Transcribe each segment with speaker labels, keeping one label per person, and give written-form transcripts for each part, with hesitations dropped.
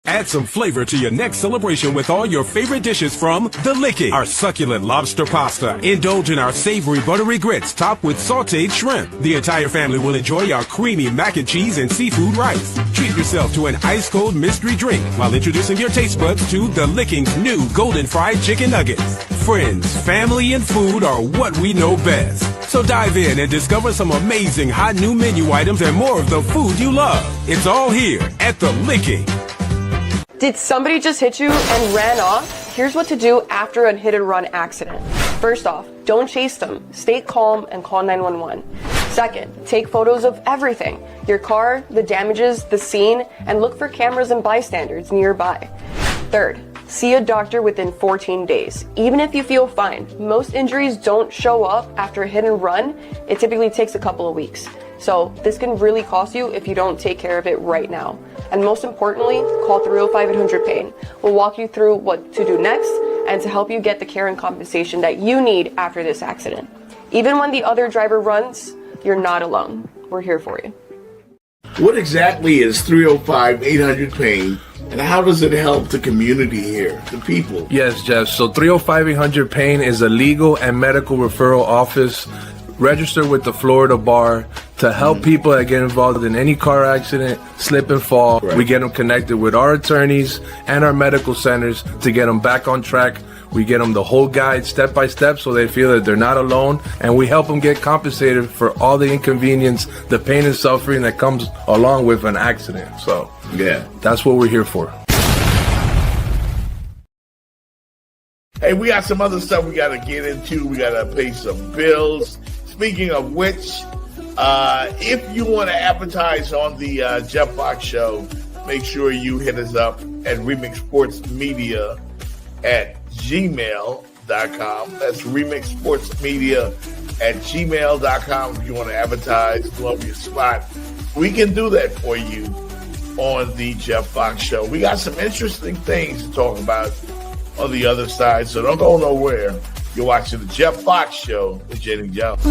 Speaker 1: Add some flavor to your next celebration with all your favorite dishes from The Licking. Our succulent lobster pasta. Indulge in our savory buttery grits topped with sauteed shrimp. The entire family will enjoy our creamy mac and cheese and seafood rice. Treat yourself to an ice-cold mystery drink while introducing your taste buds to The Licking's new golden fried chicken nuggets. Friends, family, and food are what we know best. So dive in and discover some amazing hot new menu items and more of the food you love. It's all here at The Licking.
Speaker 2: Did somebody just hit you and ran off? Here's what to do after a hit and run accident. First off, don't chase them. Stay calm and call 911. Second, take photos of everything. Your car, the damages, the scene, and look for cameras and bystanders nearby. Third, see a doctor within 14 days. Even if you feel fine, most injuries don't show up after a hit and run. It typically takes a couple of weeks. So this can really cost you if you don't take care of it right now. And most importantly, call 305-800-PAIN. We'll walk you through what to do next and to help you get the care and compensation that you need after this accident. Even when the other driver runs, you're not alone. We're here for you.
Speaker 3: What exactly is 305-800-PAIN, and how does it help the community here, the people?
Speaker 4: Yes, Jeff. So 305-800-PAIN is a legal and medical referral office registered with the Florida Bar to help people that get involved in any car accident, slip and fall. Right. We get them connected with our attorneys and our medical centers to get them back on track. We get them the whole guide step by step so they feel that they're not alone, and we help them get compensated for all the inconvenience, the pain and suffering that comes along with an accident. So yeah, that's what we're here for.
Speaker 3: Hey, we got some other stuff we got to get into. We got to pay some bills. Speaking of which, if you want to advertise on the Jeff Fox Show, make sure you hit us up at Remix Sports Media at gmail.com. That's Remix Sports Media at gmail.com. If you want to advertise, love your spot, we can do that for you on the Jeff Fox Show. We got some interesting things to talk about on the other side, so don't go nowhere. You're watching the Jeff Fox Show with Jenny Jones.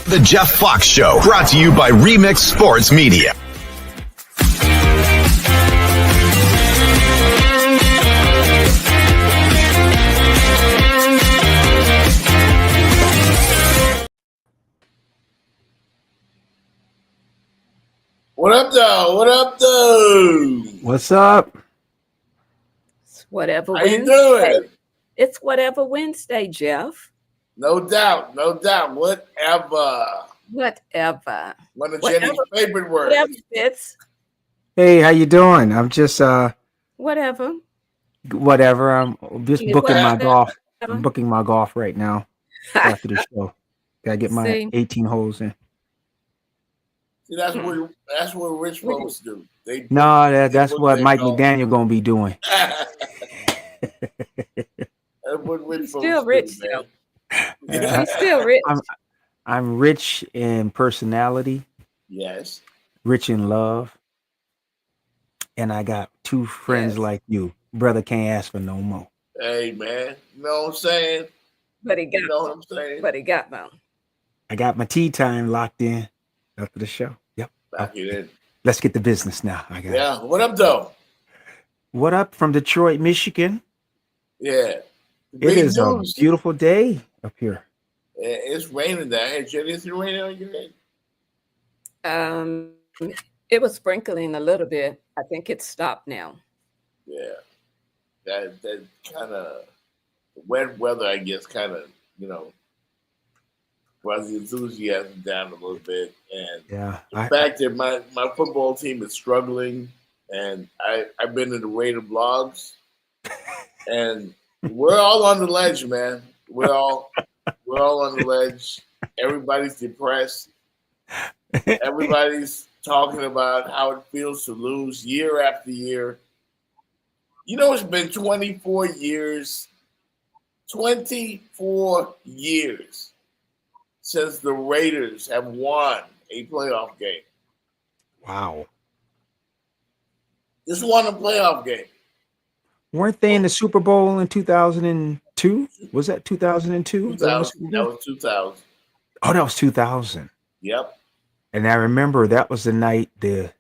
Speaker 5: The Jeff Fox Show, brought to you by Remix Sports Media.
Speaker 3: What up, though? What up, though?
Speaker 6: What's up?
Speaker 7: It's whatever
Speaker 3: How
Speaker 7: Wednesday.
Speaker 3: you doing?
Speaker 7: It's whatever Wednesday, Jeff.
Speaker 3: No doubt, no doubt. Whatever.
Speaker 7: Whatever.
Speaker 3: One of Jenny's favorite words.
Speaker 7: Whatever fits.
Speaker 6: Hey, how you doing? I'm just
Speaker 7: Whatever.
Speaker 6: I'm just booking my golf. I'm booking my golf right now after the show. Gotta get my 18 holes in.
Speaker 3: See, that's what rich folks do.
Speaker 6: That's what Mike McDaniel gonna be doing.
Speaker 3: That's what rich folks
Speaker 7: Still rich,
Speaker 3: do, man.
Speaker 7: He's still rich.
Speaker 6: I'm rich in personality.
Speaker 3: Yes.
Speaker 6: Rich in love. And I got two friends like you. Brother can't ask for no more.
Speaker 3: Hey, man. You know what I'm saying?
Speaker 7: But he got
Speaker 3: You know what I'm saying?
Speaker 7: But he got them.
Speaker 6: I got my tea time locked in after the show. Yep.
Speaker 3: Lock it in.
Speaker 6: Let's get to business now.
Speaker 3: Yeah. What up, though?
Speaker 6: What up from Detroit, Michigan?
Speaker 3: Yeah.
Speaker 6: It is a beautiful day up here.
Speaker 3: It's raining down here. Jenny, is it raining on your end?
Speaker 7: It was sprinkling a little bit. I think it's stopped now.
Speaker 3: Yeah. That kind of wet weather, I guess, kind of, brought the enthusiasm down a little bit. And the fact that my football team is struggling, and I've been in the Raider blogs, and we're all on the ledge, man. We're all on the ledge. Everybody's depressed. Everybody's talking about how it feels to lose year after year. It's been 24 years 24 years since the Raiders have won a playoff game.
Speaker 6: Wow.
Speaker 3: Just won a playoff game.
Speaker 6: Weren't they in the Super Bowl in 2002? Was that 2002?
Speaker 3: 2000. That was 2000.
Speaker 6: Oh, that was 2000.
Speaker 3: Yep.
Speaker 6: And I remember that was the night the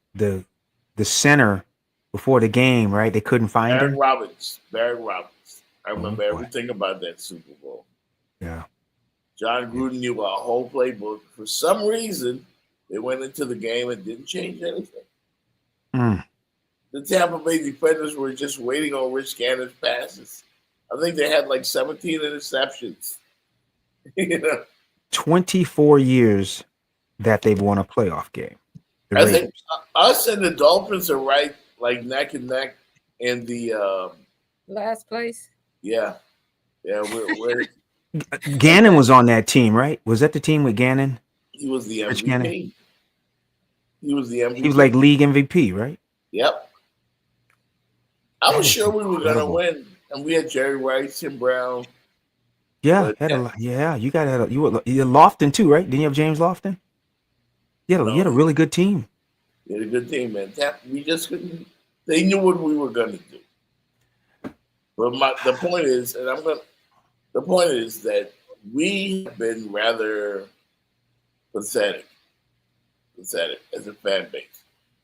Speaker 6: center before the game, right? They couldn't find him.
Speaker 3: Barry Roberts. I remember everything about that Super Bowl.
Speaker 6: Yeah.
Speaker 3: John Gruden knew our whole playbook. For some reason, they went into the game and didn't change anything. The Tampa Bay defenders were just waiting on Rich Gannon's passes. I think they had like 17 interceptions.
Speaker 6: 24 years that they've won a playoff game.
Speaker 3: I think us and the Dolphins are right, like neck and neck in the
Speaker 7: last place.
Speaker 3: Yeah, we're
Speaker 6: Gannon was on that team, right? Was that the team with Gannon?
Speaker 3: He was the
Speaker 6: Rich
Speaker 3: MVP.
Speaker 6: Gannon?
Speaker 3: He was the MVP.
Speaker 6: He was like league MVP, right?
Speaker 3: Yep. I was sure we were gonna win, and we had Jerry Rice, Tim Brown.
Speaker 6: Yeah, you got you had Lofton too, right? Didn't you have James Lofton? You had a really good team.
Speaker 3: We had a good team, man. We just couldn't. They knew what we were gonna do. But the point is, the point is that we have been rather pathetic as a fan base.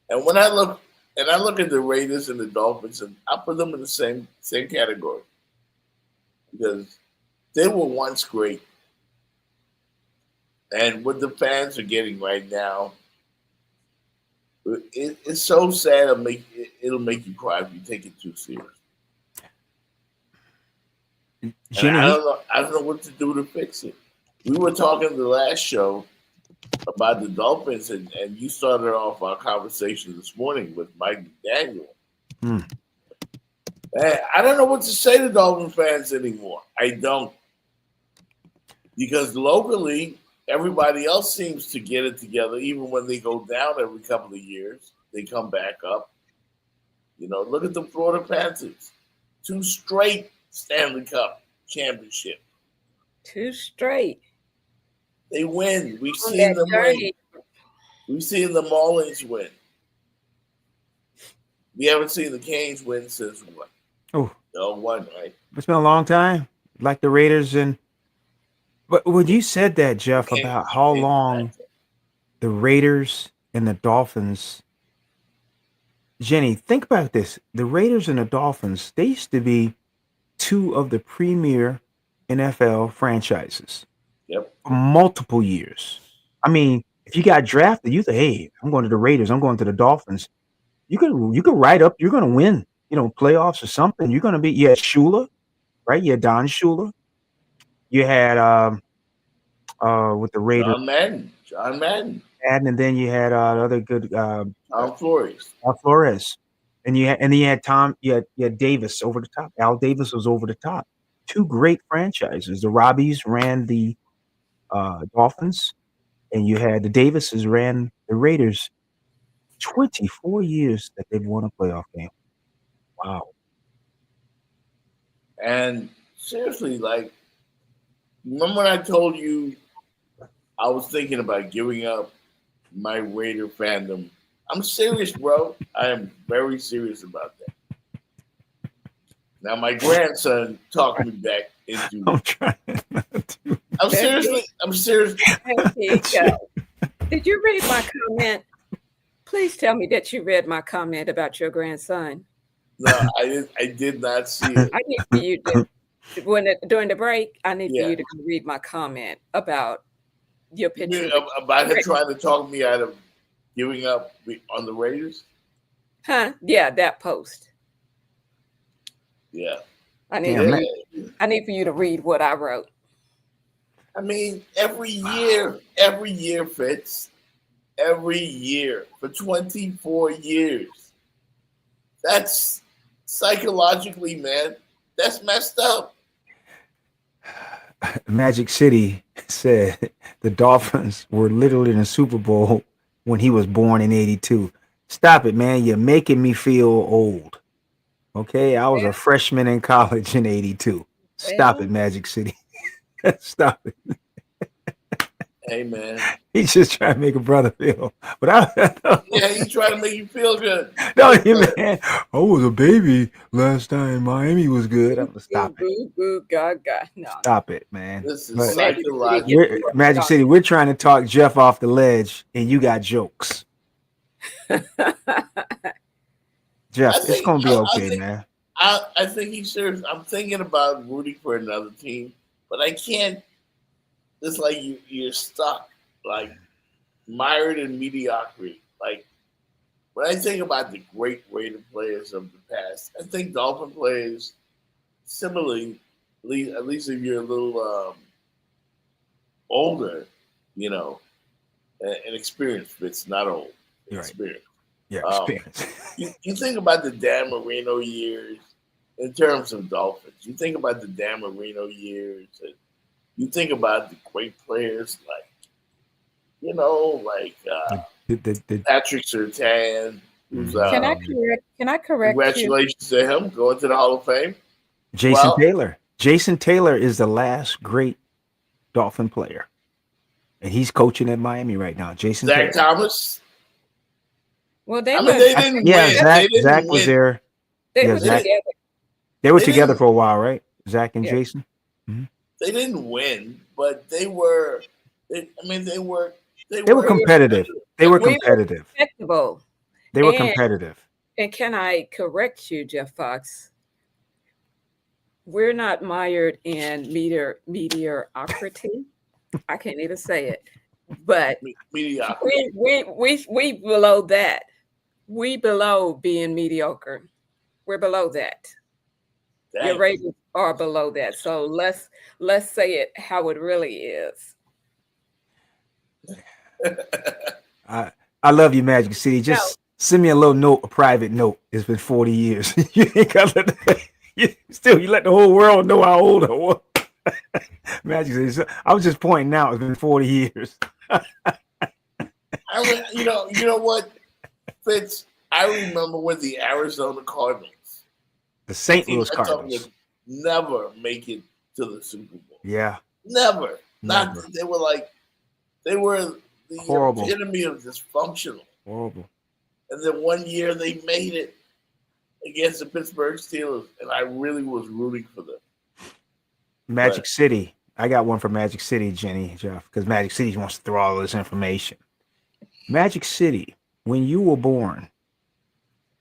Speaker 3: And when I look at the Raiders and the Dolphins, and I put them in the same category because they were once great. And what the fans are getting right now, it's so sad. It'll make you cry if you take it too serious.
Speaker 6: Jenny,
Speaker 3: I don't know what to do to fix it. We were talking the last show about the Dolphins, and you started off our conversation this morning with Mike McDaniel. And I don't know what to say to Dolphin fans anymore. I don't. Because locally, everybody else seems to get it together. Even when they go down every couple of years, they come back up. Look at the Florida Panthers. 2 straight Stanley Cup championship.
Speaker 7: 2 straight.
Speaker 3: They win. We've seen them win. We've seen the Marlins win. We haven't seen the Canes win since what? One, right?
Speaker 6: It's been a long time. Like the Raiders but when you said that, Jeff, about how long the Raiders and the Dolphins, Jenny, think about this. The Raiders and the Dolphins, they used to be 2 of the premier NFL franchises.
Speaker 3: Yep.
Speaker 6: For multiple years. I mean, if you got drafted, you say, hey, I'm going to the Raiders, I'm going to the Dolphins. You could write up, you're going to win, playoffs or something. You're going to be, you had Shula, right? You had Don Shula. You had with the Raiders.
Speaker 3: John Madden.
Speaker 6: And then you had other good
Speaker 3: Tom Flores.
Speaker 6: And you had Tom, you had Davis over the top. Al Davis was over the top. 2 great franchises. The Robbies ran the Dolphins, and you had the Davises ran the Raiders. 24 years that they've won a playoff game. Wow.
Speaker 3: And seriously, remember when I told you I was thinking about giving up my Raider fandom? I'm serious, bro. I am very serious about that. Now, my grandson talked me back into
Speaker 6: I'm trying not to.
Speaker 3: I'm serious.
Speaker 7: Did you read my comment? Please tell me that you read my comment about your grandson.
Speaker 3: No, I did not see it.
Speaker 7: I need for you to, during the break, I need for you to read my comment about your picture.
Speaker 3: About him trying to talk me out of giving up on the Raiders?
Speaker 7: Huh? Yeah, that post.
Speaker 3: Yeah.
Speaker 7: I need for you to read what I wrote.
Speaker 3: I mean, every year, Fitz. Every year for 24 years. That's psychologically, man. That's messed up.
Speaker 6: Magic City said the Dolphins were literally in the Super Bowl when he was born in 82. Stop it, man. You're making me feel old. Okay, I was a freshman in college in 82. Stop it, Magic City. Stop it.
Speaker 3: Hey, man.
Speaker 6: He's just trying to make a brother feel. But
Speaker 3: Yeah, he's trying to make you feel good.
Speaker 6: no, man. I was a baby last time Miami was good. I'm gonna stop it.
Speaker 7: Boo, boo, gaga. No.
Speaker 6: Stop it, man.
Speaker 3: This is
Speaker 6: But
Speaker 3: psychological.
Speaker 6: Magic City, we're trying to talk Jeff off the ledge, and you got jokes. Jeff, it's gonna be okay, man.
Speaker 3: I think he's serious. I'm thinking about rooting for another team, but I can't. It's like you're stuck, like mired in mediocrity. Like when I think about the great Raider players of the past, I think Dolphin players, similarly, at least if you're a little older, you know, and experienced, it's not old, experience.
Speaker 6: Yeah, experience.
Speaker 3: You think about the Dan Marino years in terms of Dolphins. You think about the Dan Marino years. And you think about the great players like, you know, like Patrick Surtain. Who's,
Speaker 7: Can I correct?
Speaker 3: Congratulations to him going to the Hall of Fame.
Speaker 6: Jason Taylor. Jason Taylor is the last great Dolphin player, and he's coaching at Miami right now. Jason
Speaker 3: Zach
Speaker 6: Taylor.
Speaker 3: Thomas.
Speaker 7: Well,
Speaker 3: they didn't
Speaker 6: Zach
Speaker 3: win.
Speaker 6: Zach was there.
Speaker 7: They were together.
Speaker 6: They were together for a while, right? Zach and Jason. Mm-hmm.
Speaker 3: They didn't win, but they were. They were
Speaker 6: competitive. They were competitive.
Speaker 7: Respectable.
Speaker 6: They were competitive.
Speaker 7: And can I correct you, Jeff Fox? We're not mired in mediocrity. I can't even say it, but
Speaker 3: mediocrity.
Speaker 7: We below that. We below being mediocre. We're below that. Your Raiders are below that. So let's say it how it really is.
Speaker 6: I love you, Magic City. Just send me a little note, a private note. It's been 40 years. You ain't got you let the whole world know how old I was. Magic City. I was just pointing out it's been 40 years.
Speaker 3: You know what, Fitz? I remember when the Arizona Cardinals,
Speaker 6: the St. Louis Cardinals,
Speaker 3: never make it to the Super Bowl.
Speaker 6: Yeah,
Speaker 3: never. Not they were the
Speaker 6: horrible
Speaker 3: epitome of dysfunctional.
Speaker 6: Horrible.
Speaker 3: And then one year they made it against the Pittsburgh Steelers, and I really was rooting for them.
Speaker 6: Magic City. I got one for Magic City, Jenny, Jeff, because Magic City wants to throw all this information. Magic City, when you were born,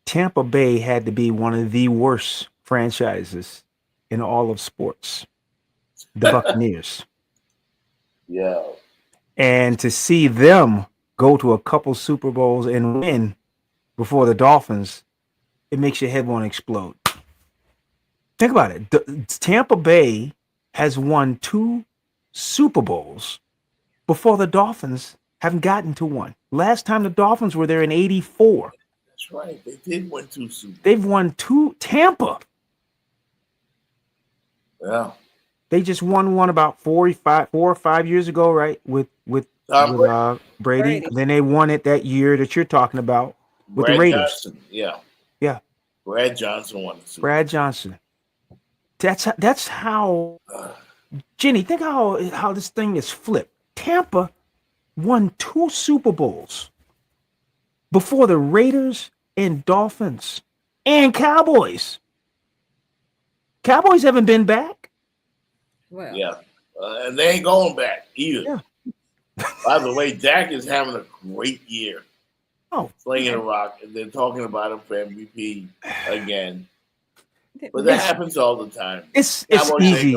Speaker 6: Tampa Bay had to be one of the worst franchises in all of sports. The Buccaneers.
Speaker 3: Yeah.
Speaker 6: And to see them go to a couple Super Bowls and win before the Dolphins, it makes your head want to explode. Think about it. Tampa Bay has won 2 Super Bowls before the Dolphins haven't gotten to one. Last time the Dolphins were there in '84.
Speaker 3: That's right. They did win 2 Super Bowls.
Speaker 6: They've won 2. Tampa.
Speaker 3: Yeah.
Speaker 6: They just won one about 4 or 5 years ago, right? With Brady. Then they won it that year that you're talking about with the Raiders.
Speaker 3: Johnson. Yeah.
Speaker 6: Yeah.
Speaker 3: Brad Johnson won the Super Bowl.
Speaker 6: Brad Johnson. That's how, Jenny, think how this thing is flipped. Tampa won 2 Super Bowls before the Raiders and Dolphins and Cowboys. Cowboys haven't been back.
Speaker 7: Well,
Speaker 3: yeah, and they ain't going back either. Yeah. By the way, Dak is having a great year.
Speaker 6: Oh,
Speaker 3: slinging a rock, and they're talking about him for MVP again. But that happens all the time.
Speaker 6: It's easy.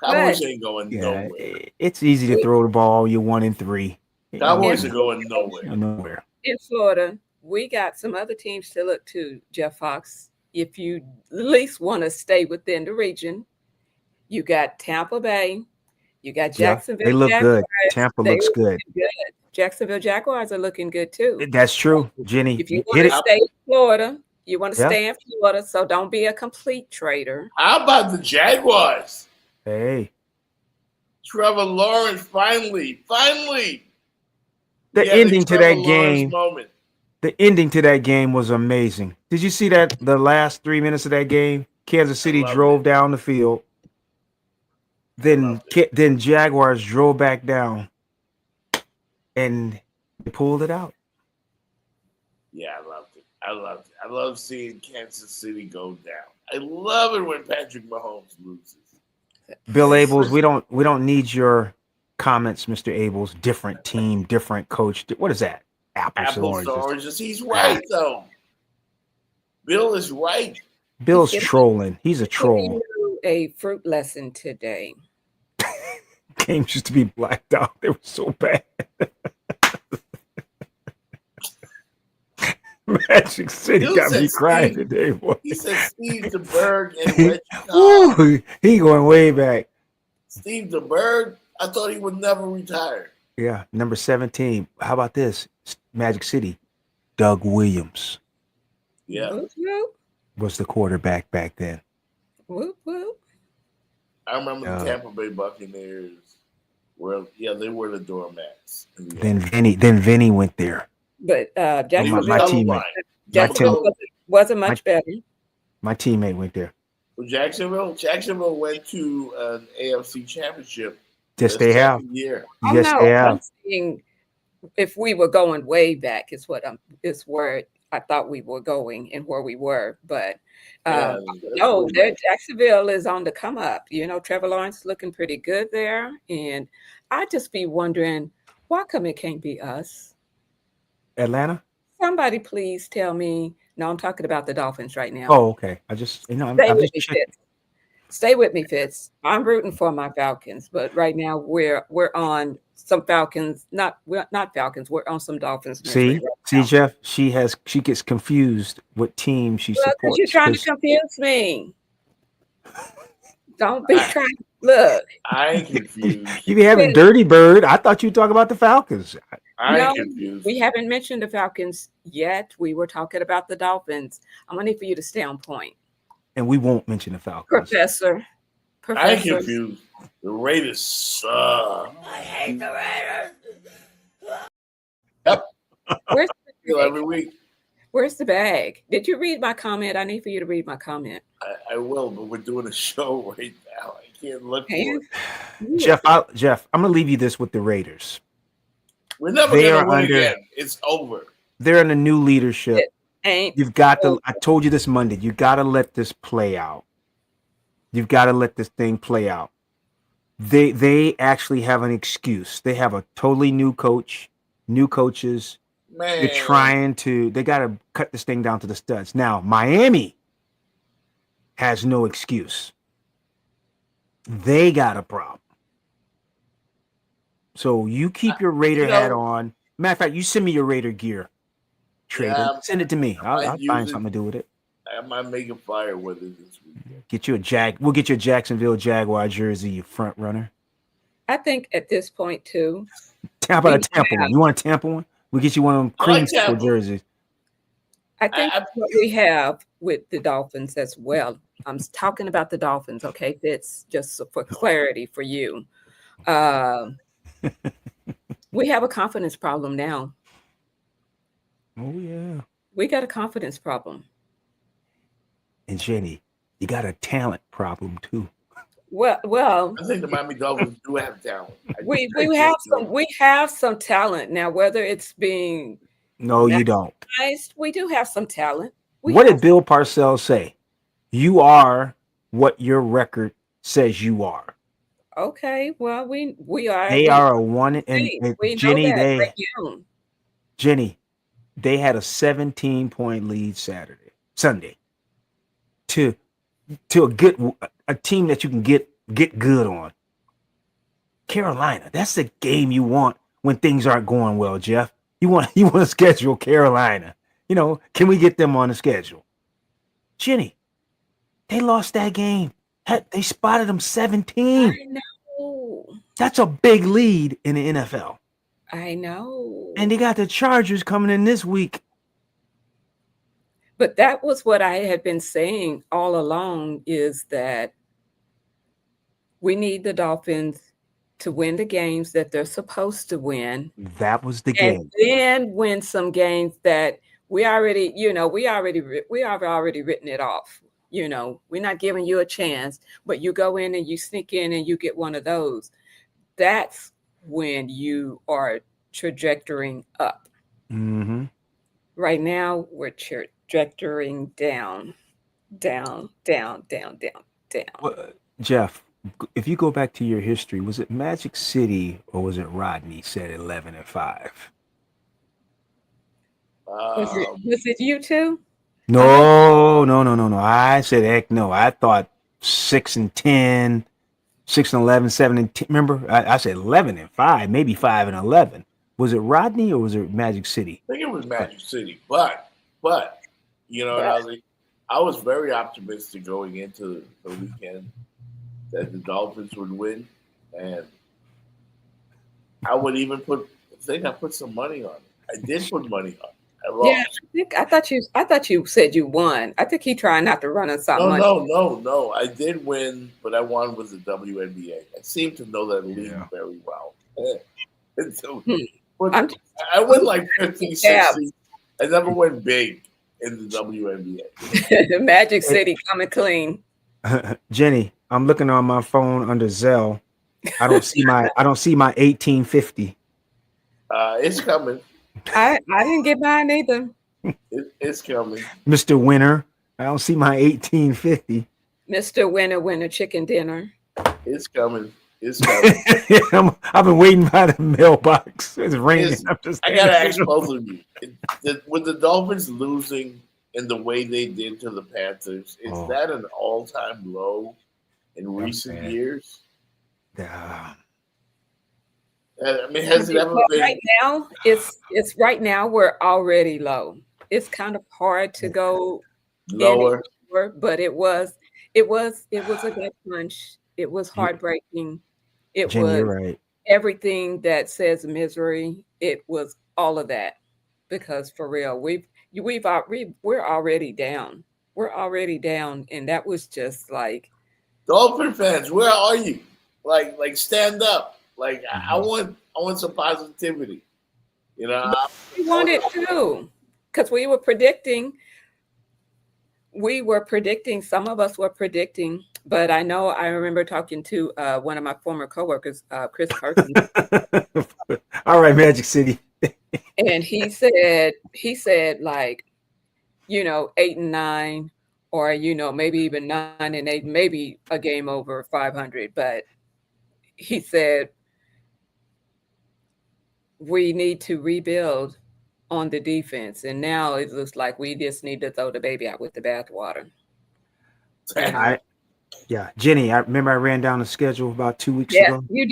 Speaker 3: Cowboys ain't going nowhere.
Speaker 6: It's easy to throw the ball. You're 1-3.
Speaker 3: Cowboys are going nowhere.
Speaker 6: Nowhere.
Speaker 7: In Florida, we got some other teams to look to, Jeff Fox. If you at least want to stay within the region, you got Tampa Bay, you got Jacksonville.
Speaker 6: They look
Speaker 7: Jaguars.
Speaker 6: good. Tampa looks good.
Speaker 7: Jacksonville Jaguars are looking good too.
Speaker 6: That's true, Jenny.
Speaker 7: If you want to stay in Florida, you want to stay in Florida, so don't be a complete traitor.
Speaker 3: How about the Jaguars?
Speaker 6: Hey.
Speaker 3: Trevor Lawrence, finally.
Speaker 6: The ending to that game. The ending to that game was amazing. Did you see that? The last 3 minutes of that game, Kansas City drove down the field. Then Jaguars drove back down, and they pulled it out.
Speaker 3: Yeah, I loved it. I loved it. I love seeing Kansas City go down. I love it when Patrick Mahomes loses.
Speaker 6: Bill Abels, we don't need your comments, Mr. Abels. Different team, different coach. What is that? Apples to
Speaker 3: oranges. He's right though. Bill is right.
Speaker 6: Bill's trolling. He's a troll.
Speaker 7: A fruit lesson today.
Speaker 6: Games used to be blacked out. They were so bad. Magic City got me crying today, boy.
Speaker 3: He said Steve DeBerg and
Speaker 6: Ooh, he going way back.
Speaker 3: Steve DeBerg, I thought he would never retire.
Speaker 6: Yeah, number 17. How about this? Magic City. Doug Williams.
Speaker 3: Yeah.
Speaker 7: Whoop, whoop.
Speaker 6: Was the quarterback back then.
Speaker 7: Whoop, whoop.
Speaker 3: I remember the Tampa Bay Buccaneers they were the doormats.
Speaker 6: Then Vinny went there.
Speaker 7: But Jacksonville,
Speaker 6: my teammate
Speaker 7: wasn't much better.
Speaker 6: My teammate went there.
Speaker 3: Well, Jacksonville went to an AFC championship.
Speaker 6: Yes, they have.
Speaker 3: Year.
Speaker 6: Yes, they have.
Speaker 7: I'm saying if we were going way back, is where I thought we were going and where we were. But Jacksonville is on the come up. You know, Trevor Lawrence looking pretty good there, and I just be wondering why come it can't be us.
Speaker 6: Atlanta?
Speaker 7: Somebody please tell me. No, I'm talking about the Dolphins right now.
Speaker 6: Oh, okay.
Speaker 7: Stay with me, Fitz. I'm rooting for my Falcons, but right now we're on some Falcons. We're not Falcons. We're on some Dolphins.
Speaker 6: See, Jeff. She gets confused what team she supports.
Speaker 7: Because you're trying to confuse me. Don't be trying. Look,
Speaker 3: I ain't confused.
Speaker 6: You be having Dirty Bird. I thought you were talking about the Falcons.
Speaker 7: We haven't mentioned the Falcons yet. We were talking about the Dolphins. I'm gonna need for you to stay on point.
Speaker 6: And we won't mention the Falcons.
Speaker 7: Professor.
Speaker 3: I ain't confused. The Raiders suck.
Speaker 7: I hate the Raiders.
Speaker 3: Yep.
Speaker 7: Where's the
Speaker 3: every week.
Speaker 7: Where's the bag? Did you read my comment? I need for you to read my comment.
Speaker 3: I will, but we're doing a show right now. I can't look for it.
Speaker 6: Jeff, I'm gonna leave you this with the Raiders.
Speaker 3: We're never gonna win again. It's over.
Speaker 6: They're in a new leadership.
Speaker 7: You've
Speaker 6: got to. I told you this Monday. You got to let this play out. You've got to let this thing play out. They actually have an excuse. They have a totally new coach, new coaches.
Speaker 3: Man.
Speaker 6: They got to cut this thing down to the studs. Now, Miami has no excuse. They got a problem. So you keep your Raider hat on. Matter of fact, you send me your Raider gear. Trader. Send it to me. I'll find something to do with it.
Speaker 3: I might make a fire with it this week.
Speaker 6: Get you We'll get you a Jacksonville Jaguar jersey, you front runner.
Speaker 7: I think at this point too.
Speaker 6: How about a Tampa one? You want a Tampa one? We'll get you one of them creamsicle jerseys.
Speaker 7: I think what we have with the Dolphins as well. I'm talking about the Dolphins, okay? It's just for clarity for you. We have a confidence problem now.
Speaker 6: Oh, yeah.
Speaker 7: We got a confidence problem.
Speaker 6: And Jenny, you got a talent problem too.
Speaker 7: Well,
Speaker 3: I think the Miami Dolphins do have talent.
Speaker 7: We have some talent now. Whether it's being
Speaker 6: you don't.
Speaker 7: We do have some talent.
Speaker 6: What did Bill Parcells say? You are what your record says you are.
Speaker 7: Okay, well we are.
Speaker 6: They are a one and Jenny, they had a 17-point lead Sunday to a team that you can get good on. Carolina, that's the game you want when things aren't going well, Jeff. You want to schedule Carolina. You know, can we get them on the schedule? Jenny, they lost that game. They spotted them 17.
Speaker 7: I know.
Speaker 6: That's a big lead in the NFL.
Speaker 7: I know.
Speaker 6: And they got the Chargers coming in this week.
Speaker 7: But that was what I had been saying all along, is that we need the Dolphins to win the games that they're supposed to win.
Speaker 6: That was the game.
Speaker 7: And then win some games that we already, we have already written it off. we're not giving you a chance, but you go in and you sneak in and you get one of those. That's when you are trajectorying up.
Speaker 6: Mm-hmm.
Speaker 7: Right now, we're trajectorying down, down, down, down, down, down.
Speaker 6: Well, Jeff, if you go back to your history, was it Magic City or was it Rodney said 11-5?
Speaker 7: Was it you too?
Speaker 6: No. I said heck no. I thought 6-10, 6-11, 7-10. Remember, I said 11-5, maybe 5-11. Was it Rodney or was it Magic City?
Speaker 3: I think it was Magic City, but I was very optimistic going into the weekend that the Dolphins would win, and I would even I put some money on it. I did put money on it. I lost.
Speaker 7: Yeah, I thought you said you won. I think he trying not to run us out money.
Speaker 3: No. I did win, but I won with the WNBA. I seem to know that league very well. And so, I went like 50, 60. I never went big in the WNBA.
Speaker 7: Magic City coming clean.
Speaker 6: Jenny, I'm looking on my phone under Zelle. I don't see my 1850.
Speaker 3: It's coming.
Speaker 7: I didn't get mine either.
Speaker 3: It's coming.
Speaker 6: Mr. Winner, I don't see my 1850.
Speaker 7: Mr. Winner chicken dinner.
Speaker 3: It's coming. It's coming.
Speaker 6: I've been waiting by the mailbox. It's raining.
Speaker 3: I gotta ask both of you: with the Dolphins losing in the way they did to the Panthers, is that an all-time low in recent years?
Speaker 6: Yeah.
Speaker 3: I mean, has it ever been?
Speaker 7: Right now, it's right now we're already low. It's kind of hard to go
Speaker 3: lower,
Speaker 7: but it was a gut punch. It was heartbreaking. It
Speaker 6: Jenny,
Speaker 7: was
Speaker 6: you're right.
Speaker 7: Everything that says misery. It was all of that, because for real, we're already down. We're already down, and that was just like,
Speaker 3: Dolphin fans, where are you? Like stand up. Like I want some positivity. We
Speaker 7: want it too, because we were predicting. Some of us were predicting, but I remember talking to one of my former coworkers, Chris Perkins.
Speaker 6: All right, Magic City.
Speaker 7: And he said like, 8-9, or maybe even 9-8, maybe a game over 500. But he said we need to rebuild on the defense, and now it looks like we just need to throw the baby out with the bathwater.
Speaker 6: Jenny, I remember I ran down the schedule about 2 weeks ago.
Speaker 7: You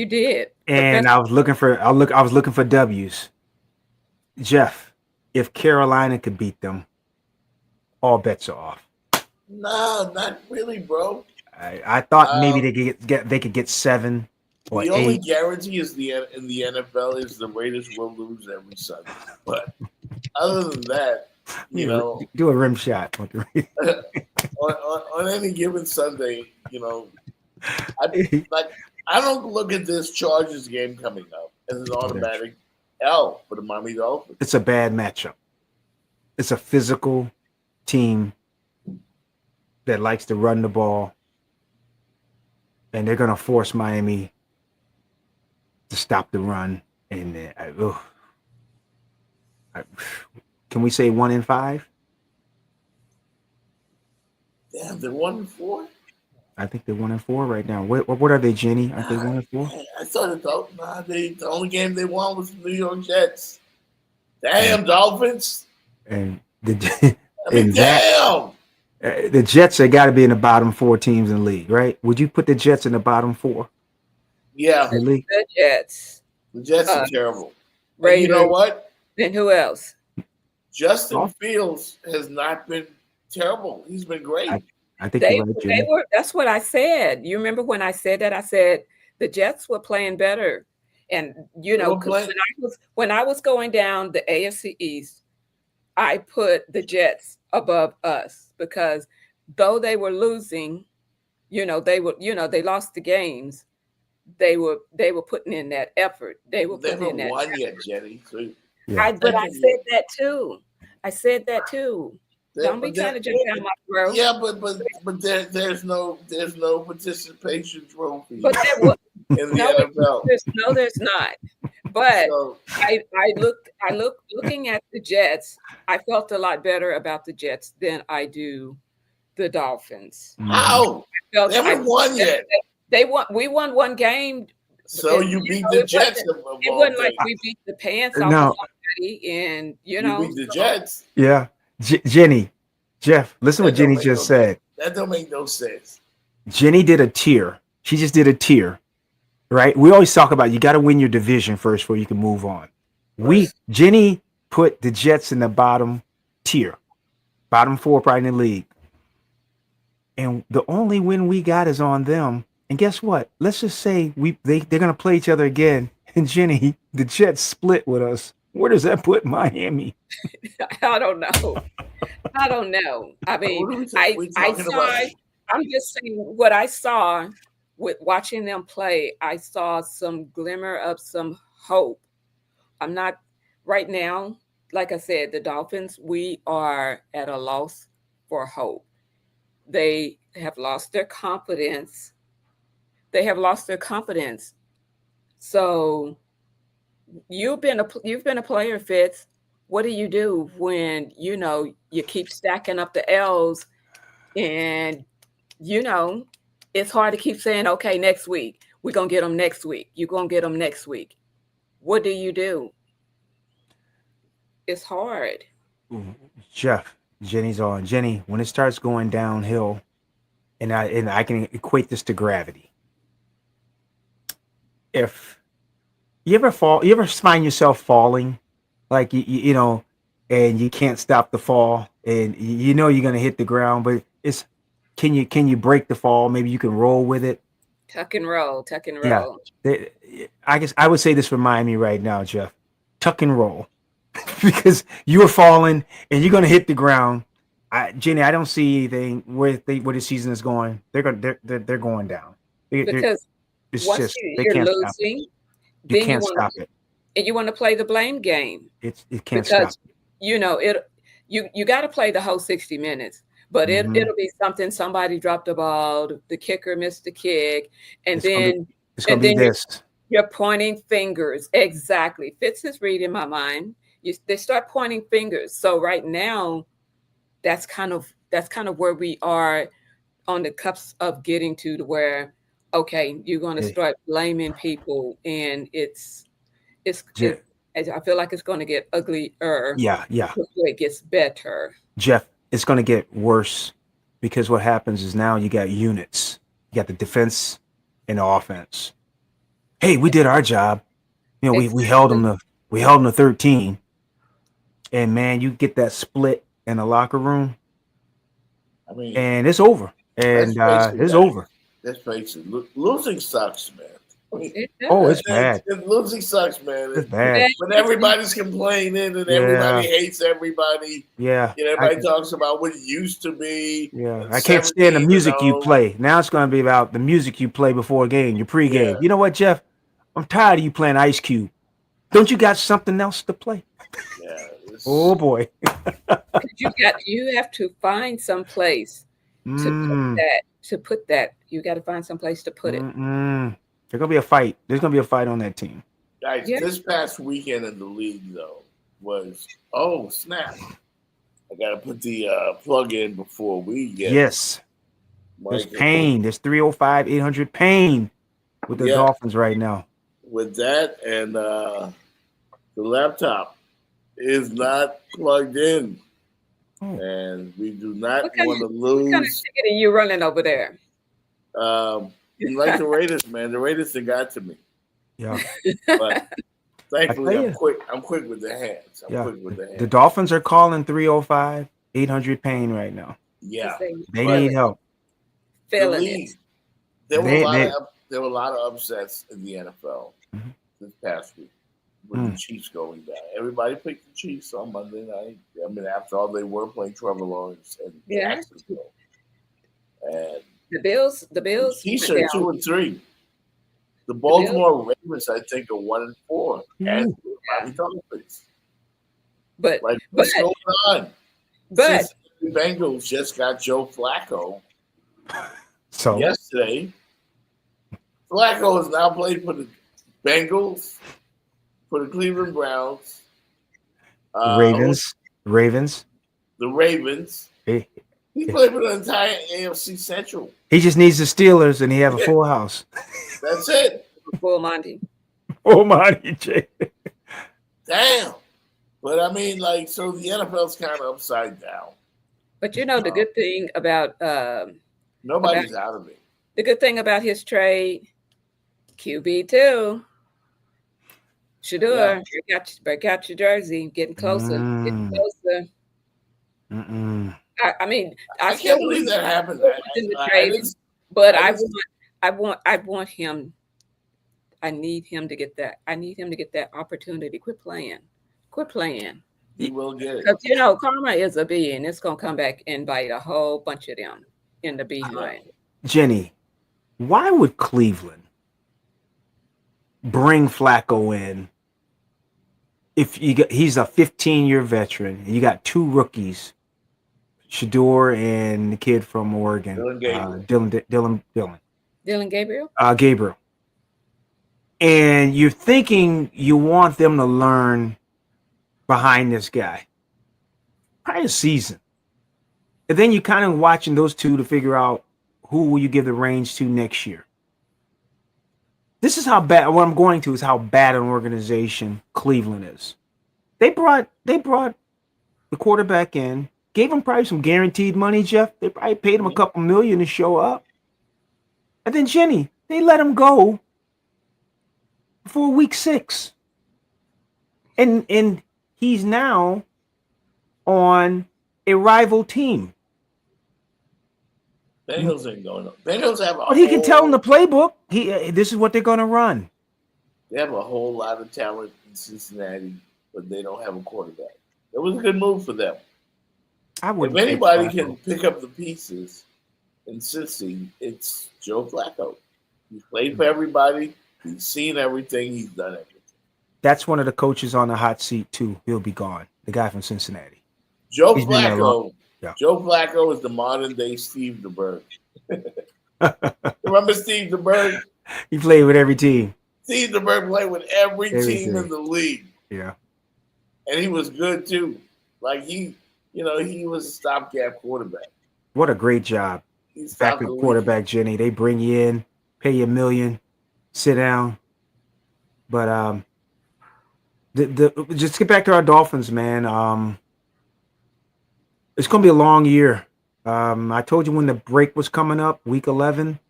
Speaker 7: did.
Speaker 6: And I was looking for W's. Jeff, if Carolina could beat them, all bets are off.
Speaker 3: No, not really, bro.
Speaker 6: I thought maybe they could get 7 or 8.
Speaker 3: The only guarantee in the NFL is the Raiders will lose every Sunday. But other than that,
Speaker 6: do a rim shot.
Speaker 3: on any given Sunday, I don't look at this Chargers game coming up as an automatic L for the Miami Dolphins.
Speaker 6: It's a bad matchup. It's a physical team that likes to run the ball, and they're going to force Miami to stop the run. And can we say 1-5?
Speaker 3: Damn, they're 1-4.
Speaker 6: I think they're 1-4 right now. What are they, Jenny? Are they 1-4?
Speaker 3: I thought the only game they won was the New York Jets. Damn, Dolphins.
Speaker 6: And
Speaker 3: damn.
Speaker 6: The Jets have got to be in the bottom 4 teams in the league, right? Would you put the Jets in the bottom 4?
Speaker 3: Yeah.
Speaker 7: The Jets.
Speaker 3: The Jets are terrible.
Speaker 7: Raiders.
Speaker 3: You know what?
Speaker 7: And who else?
Speaker 3: Justin Fields has not been terrible. He's been great.
Speaker 6: I think
Speaker 7: they were. That's what I said. You remember when I said that? I said the Jets were playing better, and when I was going down the AFC East, I put the Jets above us, because though they were losing, they lost the games. They were putting in that effort. They haven't
Speaker 3: won yet, Jenny.
Speaker 7: But I said that too. Don't be trying to jump down my throat.
Speaker 3: Yeah, but there's no participation trophy
Speaker 7: But there was,
Speaker 3: in the NFL.
Speaker 7: there's not. But
Speaker 3: So,
Speaker 7: looking at the Jets, I felt a lot better about the Jets than I do the Dolphins.
Speaker 3: how? They haven't won yet.
Speaker 7: They won. We won one game.
Speaker 3: So
Speaker 7: and,
Speaker 3: you beat
Speaker 7: know,
Speaker 3: the Jets.
Speaker 7: It wasn't like we beat the pants off
Speaker 6: No.
Speaker 7: of somebody, and
Speaker 3: You beat the Jets.
Speaker 6: Yeah. Jenny, Jeff, listen what
Speaker 3: That don't
Speaker 6: Jenny
Speaker 3: make
Speaker 6: just
Speaker 3: no
Speaker 6: said.
Speaker 3: That don't make no sense.
Speaker 6: Jenny did a tier. She just did a tier, right? We always talk about you got to win your division first before you can move on. Jenny put the Jets in the bottom tier, bottom 4 probably in the league. And the only win we got is on them. And guess what? Let's just say they're gonna play each other again. And Jenny, the Jets split with us. Where does that put Miami?
Speaker 7: I don't know. I mean, I'm just saying what I saw with watching them play. I saw some glimmer of some hope. I'm not right now. Like I said, the Dolphins, we are at a loss for hope. They have lost their confidence. So you've been a player, Fitz. What do you do when you keep stacking up the L's, and it's hard to keep saying, okay, next week we're gonna get them next week. You're gonna get them next week. What do? It's hard.
Speaker 6: Jeff, Jenny's on. Jenny, when it starts going downhill, and I can equate this to gravity. If you ever find yourself falling, like you know, and you can't stop the fall, and you're gonna hit the ground, but can you break the fall? Maybe you can roll with it.
Speaker 7: Tuck and roll.
Speaker 6: Yeah. I guess I would say this for Miami right now, Jeff. Tuck and roll. Because you are falling and you're going to hit the ground. Jenny, I don't see anything where the season is going. They're going down.
Speaker 7: Because once you're losing,
Speaker 6: you can't stop it.
Speaker 7: And you want to play the blame game.
Speaker 6: It can't stop it.
Speaker 7: You got to play the whole 60 minutes. But it'll be something. Somebody dropped the ball. The kicker missed the kick, and
Speaker 6: it's gonna be this.
Speaker 7: You're pointing fingers. Exactly. Fitz is reading my mind. They start pointing fingers. So right now, that's kind of where we are on the cusp of getting to where, okay, you're going to start blaming people, and I feel like it's going to get uglier.
Speaker 6: Yeah.
Speaker 7: Before it gets better.
Speaker 6: Jeff, it's going to get worse because what happens is now you got units. You got the defense and the offense. Hey, we did our job. We held them to 13. And man, you get that split in the locker room.
Speaker 3: I mean,
Speaker 6: and it's over. And it's over.
Speaker 3: Let's face it, losing sucks, man.
Speaker 6: It's bad.
Speaker 3: Losing sucks, man.
Speaker 6: It's bad.
Speaker 3: When everybody's complaining and everybody hates everybody.
Speaker 6: Yeah.
Speaker 3: Everybody talks about what it used to be.
Speaker 6: Yeah. I can't stand the music you play. Now it's going to be about the music you play before a game, your pregame. Yeah. You know what, Jeff? I'm tired of you playing Ice Cube. Don't you got something else to play?
Speaker 3: Yeah.
Speaker 6: Oh boy.
Speaker 7: You have to find some place to put that. You got to find some place to put it.
Speaker 6: There's gonna be a fight. There's gonna be a fight on that team.
Speaker 3: Guys, this past weekend in the league though was snap. I gotta put the plug in before we get
Speaker 6: There's pain. There's 305, 800 pain with the Dolphins right now.
Speaker 3: With that, and the laptop is not plugged in. And we do not want to lose.
Speaker 7: What kind of ticket are you running over there?
Speaker 3: Like the Raiders, man. The Raiders have got to me.
Speaker 6: Yeah.
Speaker 3: But thankfully, I'm quick. I'm quick with the hands.
Speaker 6: The Dolphins are calling 305, 800 pain right now.
Speaker 3: Yeah.
Speaker 6: They need help.
Speaker 7: Feeling it.
Speaker 3: There were a lot of upsets in the NFL this past week with the Chiefs going down. Everybody picked the Chiefs on Monday night. I mean, after all, they were playing Trevor Lawrence and Jacksonville. And
Speaker 7: the Bills.
Speaker 3: The Chiefs are 2-3. The Baltimore Ravens, I think, are 1-4. And Miami Dolphins.
Speaker 7: But
Speaker 3: what's going on?
Speaker 7: But
Speaker 3: Bengals just got Joe Flacco
Speaker 6: So
Speaker 3: yesterday. Flacco has now played for the Bengals, for the Cleveland Browns,
Speaker 6: Ravens.
Speaker 3: the Ravens.
Speaker 6: He
Speaker 3: He played for the entire AFC Central.
Speaker 6: just needs the Steelers, and he have a full house.
Speaker 3: That's it.
Speaker 7: Full Monty.
Speaker 6: Oh my Jay.
Speaker 3: Damn. But I mean, like, so the NFL's kind of upside down.
Speaker 7: But you know the good thing about
Speaker 3: Nobody's out of it.
Speaker 7: the good thing about his trade, QB2. Shador, break out your jersey, getting closer, getting closer. I mean,
Speaker 3: I can't believe that happened.
Speaker 7: But I want him. I need him to get that. I need him to get that opportunity. Quit playing.
Speaker 3: He will get it.
Speaker 7: Because karma is a bee, and it's gonna come back and bite a whole bunch of them in the behind.
Speaker 6: Jenny, why would Cleveland bring Flacco in if he's a 15-year veteran and you got two rookies, Shador and the kid from Oregon, Dylan
Speaker 7: Gabriel?
Speaker 6: Gabriel. And you're thinking you want them to learn behind this guy prior season. And then you're kind of watching those two to figure out who will you give the reins to next year. This is how bad, what I'm going to is how bad an organization Cleveland is. They brought the quarterback in, gave him probably some guaranteed money, Jeff. They probably paid him a couple million to show up. And then Jenny, they let him go before week 6. And he's now on a rival team.
Speaker 3: Bengals ain't going up. Bengals have
Speaker 6: But he can tell him the playbook. This is what they're going to run.
Speaker 3: They have a whole lot of talent in Cincinnati, but they don't have a quarterback. It was a good move for them. If anybody can pick up the pieces in Cincy, it's Joe Flacco. He's played for everybody. He's seen everything. He's done everything.
Speaker 6: That's one of the coaches on the hot seat, too. He'll be gone. The guy from Cincinnati.
Speaker 3: Joe Flacco. Yeah. Joe Flacco is the modern day Steve DeBerg. Remember Steve DeBerg?
Speaker 6: He played with every team.
Speaker 3: Steve DeBerg played with every team in the league.
Speaker 6: Yeah.
Speaker 3: And he was good too. Like he was a stopgap quarterback.
Speaker 6: What a great job. Backup quarterback, Jenny. They bring you in, pay you $1 million, sit down. But just get back to our Dolphins, man. It's going to be a long year. I told you when the break was coming up, week 11,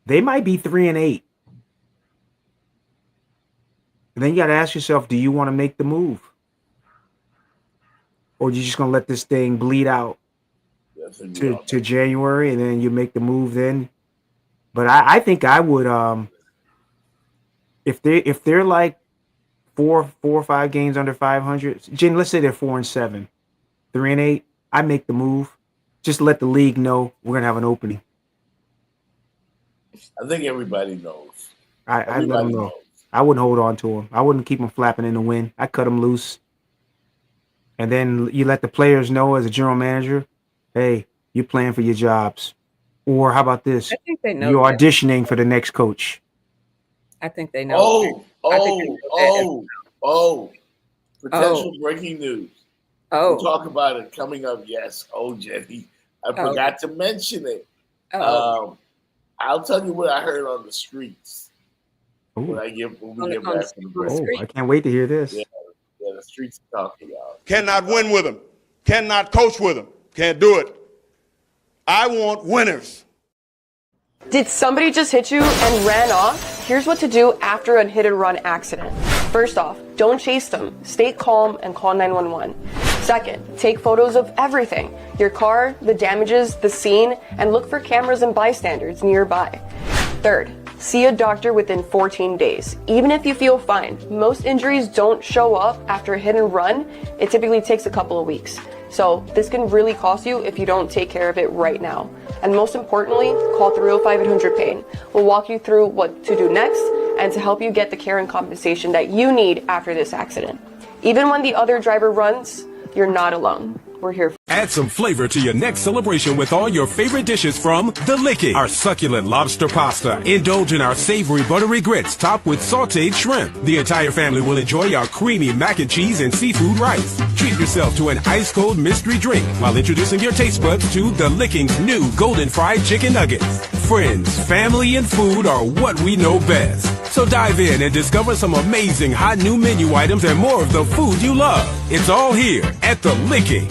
Speaker 6: they might be 3-8. And then you got to ask yourself, do you want to make the move? Or are you just going to let this thing bleed out to January and then you make the move then? But I think I would, if they're like 4 or 5 games under 500, Jen, let's say they're 4-7, 3-8, I make the move. Just let the league know we're gonna have an opening.
Speaker 3: I think everybody knows.
Speaker 6: I let them know. I wouldn't hold on to him. I wouldn't keep him flapping in the wind. I cut him loose. And then you let the players know as a general manager, hey, you're playing for your jobs. Or how about this?
Speaker 7: I think they know.
Speaker 6: You're auditioning for the next coach.
Speaker 7: I think they know.
Speaker 3: Potential breaking news. We'll talk about it coming up. Yes. Oh, Jenny. I forgot to mention it. I'll tell you what I heard on the streets. When we get back from the break.
Speaker 6: I can't wait to hear this.
Speaker 3: Yeah, the streets are talking, y'all.
Speaker 8: Cannot win with them. Cannot coach with them. Can't do it. I want winners.
Speaker 2: Did somebody just hit you and ran off? Here's what to do after a hit and run accident. First off, don't chase them. Stay calm and call 911. Second, take photos of everything. Your car, the damages, the scene, and look for cameras and bystanders nearby. Third, see a doctor within 14 days. Even if you feel fine, most injuries don't show up after a hit and run. It typically takes a couple of weeks. So this can really cost you if you don't take care of it right now. And most importantly, call 305-800-PAIN. We'll walk you through what to do next and to help you get the care and compensation that you need after this accident. Even when the other driver runs, you're not alone. We're here for
Speaker 1: Add some flavor to your next celebration with all your favorite dishes from The Licking. Our succulent lobster pasta. Indulge in our savory buttery grits topped with sauteed shrimp. The entire family will enjoy our creamy mac and cheese and seafood rice. Treat yourself to an ice-cold mystery drink while introducing your taste buds to The Licking's new golden fried chicken nuggets. Friends, family, and food are what we know best. So dive in and discover some amazing hot new menu items and more of the food you love. It's all here at The Licking.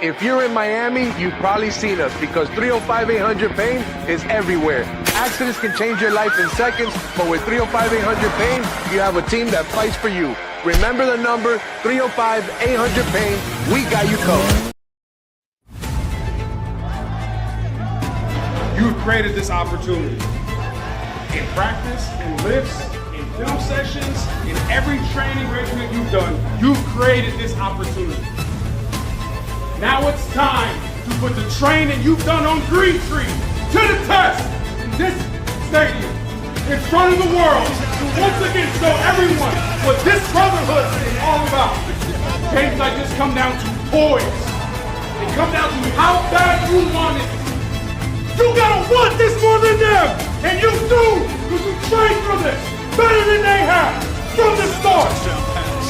Speaker 4: If you're in Miami, you've probably seen us because 305-800-PAIN is everywhere. Accidents can change your life in seconds, but with 305-800-PAIN, you have a team that fights for you. Remember the number, 305-800-PAIN. We got you covered.
Speaker 9: You've created this opportunity. In practice, in lifts, in film sessions, in every training regimen you've done, you've created this opportunity. Now it's time to put the training you've done on Green Tree to the test in this stadium, in front of the world, to once again show everyone what this brotherhood is all about. Games like this come down to poise. They come down to how bad you want it. You gotta want this more than them, and you do, because you trained for this better than they have from the start.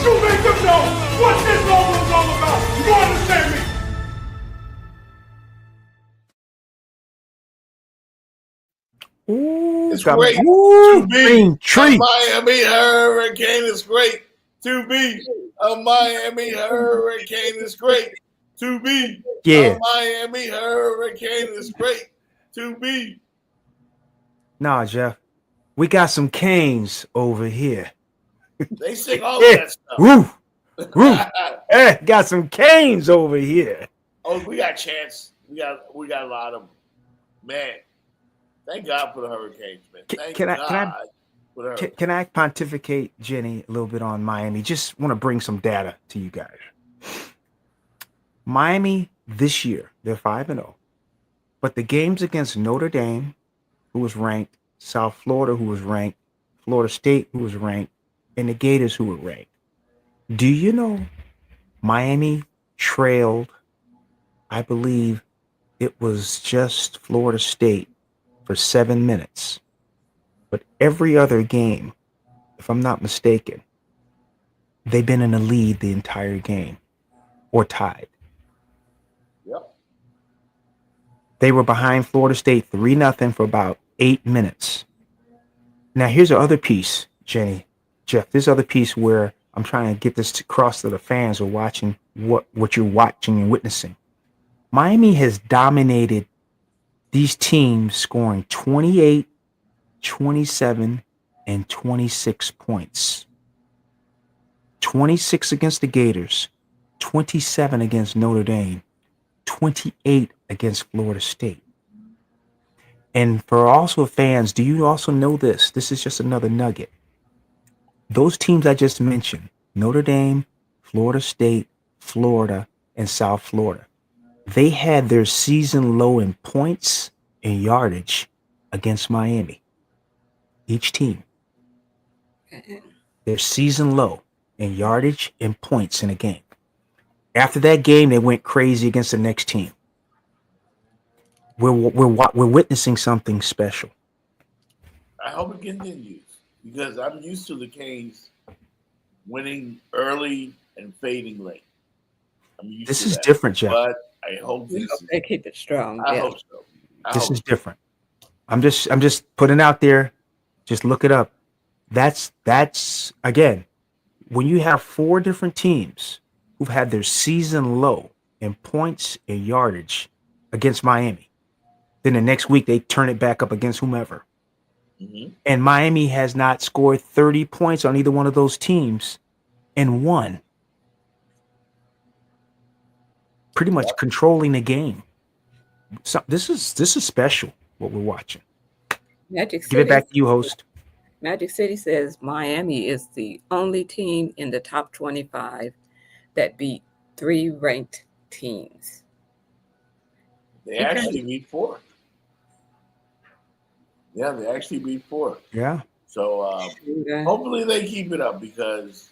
Speaker 9: You make them know what this logo is all about. You understand me?
Speaker 6: Ooh,
Speaker 3: It's great to be a Miami Hurricane. It's great to be a Miami Hurricane. It's great to be a Miami Hurricane. It's great to be.
Speaker 6: Nah, Jeff, we got some canes over here.
Speaker 3: They sing all that stuff.
Speaker 6: Woo, woo. Hey, got some canes over here.
Speaker 3: Oh, we got chance. We got a lot of them. Man. Thank God for the Hurricanes, man.
Speaker 6: Can I pontificate, Jenny, a little bit on Miami? Just want to bring some data to you guys. Miami this year, they're 5-0. But the games against Notre Dame, who was ranked, South Florida, who was ranked, Florida State, who was ranked, and the Gators, who were ranked. Do you know Miami trailed, I believe it was just Florida State, for 7 minutes. But every other game, if I'm not mistaken, they've been in the lead the entire game or tied.
Speaker 3: Yep.
Speaker 6: They were behind Florida State 3-0 for about 8 minutes. Now, here's the other piece, Jenny, Jeff. This other piece where I'm trying to get this across to the fans who are watching what you're watching and witnessing. Miami has dominated these teams, scoring 28, 27, and 26 points. 26 against the Gators, 27 against Notre Dame, 28 against Florida State. And for also fans, do you also know this? This is just another nugget. Those teams I just mentioned, Notre Dame, Florida State, Florida, and South Florida, they had their season low in points and yardage against Miami. Each team. Their season low in yardage and points in a game. After that game, they went crazy against the next team. We're witnessing something special.
Speaker 3: I hope it continues because I'm used to the Canes winning early and fading late.
Speaker 6: This is different, Jeff.
Speaker 3: But I hope
Speaker 7: they keep it strong.
Speaker 3: I hope so.
Speaker 6: This is different. I'm just putting it out there. Just look it up. That's again, when you have 4 different teams who've had their season low in points and yardage against Miami, then the next week they turn it back up against whomever. Mm-hmm. And Miami has not scored 30 points on either one of those teams and won. Pretty much controlling the game. So this is special what we're watching.
Speaker 7: Magic City,
Speaker 6: give it back to you, host.
Speaker 7: Magic City says Miami is the only team in the top 25 that beat 3 ranked teams.
Speaker 3: They actually beat 4. Yeah, they actually beat 4.
Speaker 6: Yeah.
Speaker 3: So hopefully they keep it up because,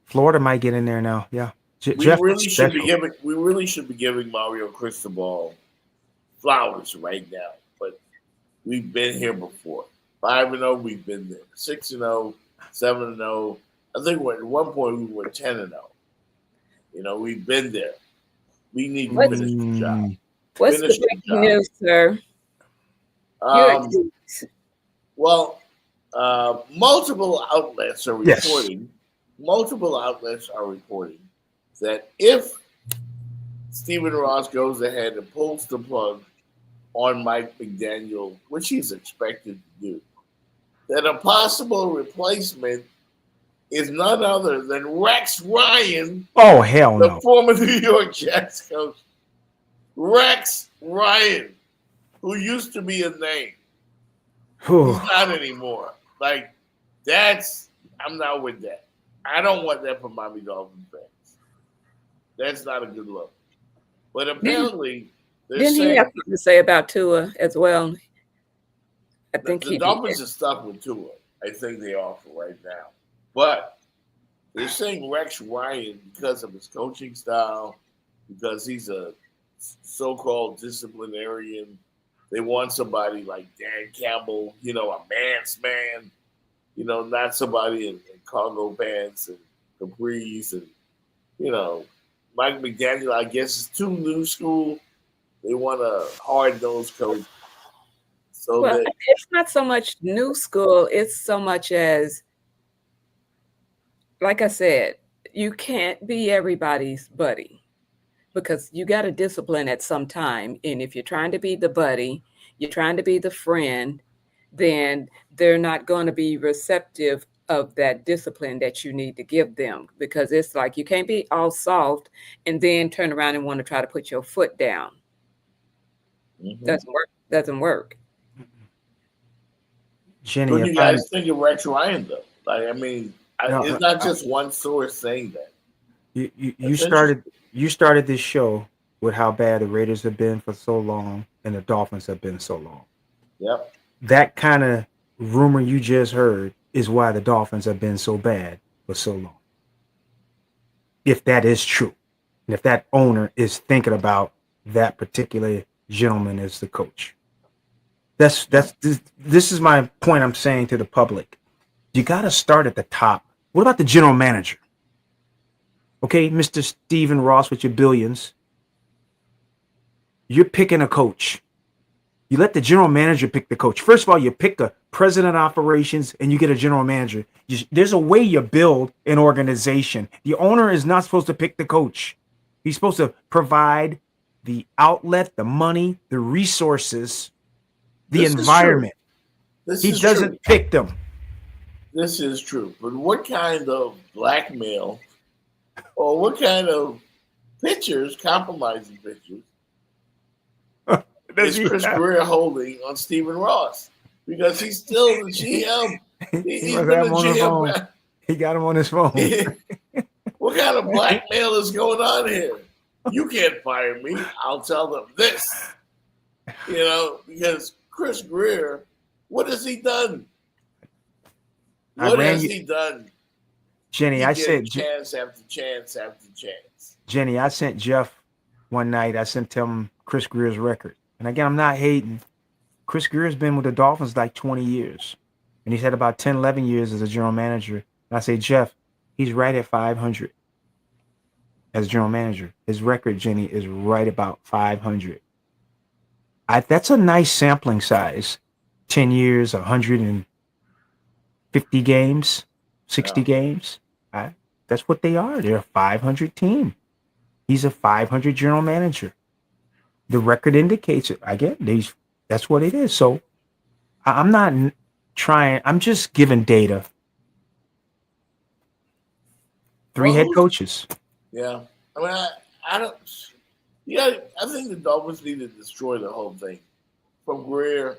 Speaker 6: Florida might get in there now. Yeah. Jeff is special.
Speaker 3: We really should be giving Mario Cristobal flowers right now. But we've been here before. 5-0, we've been there. 6-0, 7-0. I think at one point we were 10-0. You know, we've been there. We need to finish the job.
Speaker 7: What's the breaking news, sir?
Speaker 3: Well, multiple outlets are reporting. Multiple outlets are reporting that if Stephen Ross goes ahead and pulls the plug on Mike McDaniel, which he's expected to do, that a possible replacement is none other than Rex Ryan.
Speaker 6: Oh, hell no.
Speaker 3: The former New York Jets coach. Rex Ryan, who used to be a name. He's not anymore. Like, I'm not with that. I don't want that for Miami Dolphins fans. That's not a good look. But apparently,
Speaker 7: didn't he have something to say about Tua as well? I think
Speaker 3: the Dolphins are stuck with Tua. I think they are for right now. But they're saying Rex Ryan, because of his coaching style, because he's a so-called disciplinarian, they want somebody like Dan Campbell, you know, a man's man, you know, not somebody in cargo pants and capris and, you know, Mike McDaniel, I guess, is too new school. They want a hard-nosed coach. So
Speaker 7: it's not so much new school. It's so much as, like I said, you can't be everybody's buddy because you got to discipline at some time. And if you're trying to be the buddy, you're trying to be the friend, then they're not going to be receptive of that discipline that you need to give them, because it's like you can't be all soft and then turn around and want to try to put your foot down. Mm-hmm. Doesn't work.
Speaker 6: Jenny,
Speaker 3: what do you guys think of Rex Ryan, though? Like, I mean, it's not just one source saying that.
Speaker 6: You started this show with how bad the Raiders have been for so long and the Dolphins have been so long.
Speaker 3: Yep.
Speaker 6: That kind of rumor you just heard is why the Dolphins have been so bad for so long. If that is true, and if that owner is thinking about that particular gentleman as the coach. This is my point I'm saying to the public. You got to start at the top. What about the general manager? Okay, Mr. Stephen Ross with your billions. You're picking a coach. You let the general manager pick the coach. First of all, you pick a president of operations and you get a general manager. There's a way you build an organization. The owner is not supposed to pick the coach. He's supposed to provide the outlet, the money, the resources, the environment. He doesn't pick them.
Speaker 3: This is true. But what kind of blackmail or what kind of pictures, compromising pictures, is Chris Greer holding on Stephen Ross? Because he's still the GM. He's been the GM.
Speaker 6: He got him on his phone.
Speaker 3: What kind of blackmail is going on here? You can't fire me. I'll tell them this. You know, because Chris Greer, what has he done? What has he done?
Speaker 6: Jenny, I said
Speaker 3: chance after chance after chance.
Speaker 6: Jenny, I sent Jeff one night. I sent him Chris Greer's record. And again, I'm not hating. Chris Greer's been with the Dolphins like 20 years. And he's had about 10, 11 years as a general manager. And I say, Jeff, he's right at 500 as general manager. His record, Jenny, is right about 500. That's a nice sampling size. 10 years, 150 games, 60 games. That's what they are. They're a 500 team. He's a 500 general manager. The record indicates it. Again, that's what it is. So I'm not trying. I'm just giving data. 3 head coaches.
Speaker 3: Yeah. I mean, I don't. Yeah, I think the Dolphins need to destroy the whole thing. From Greer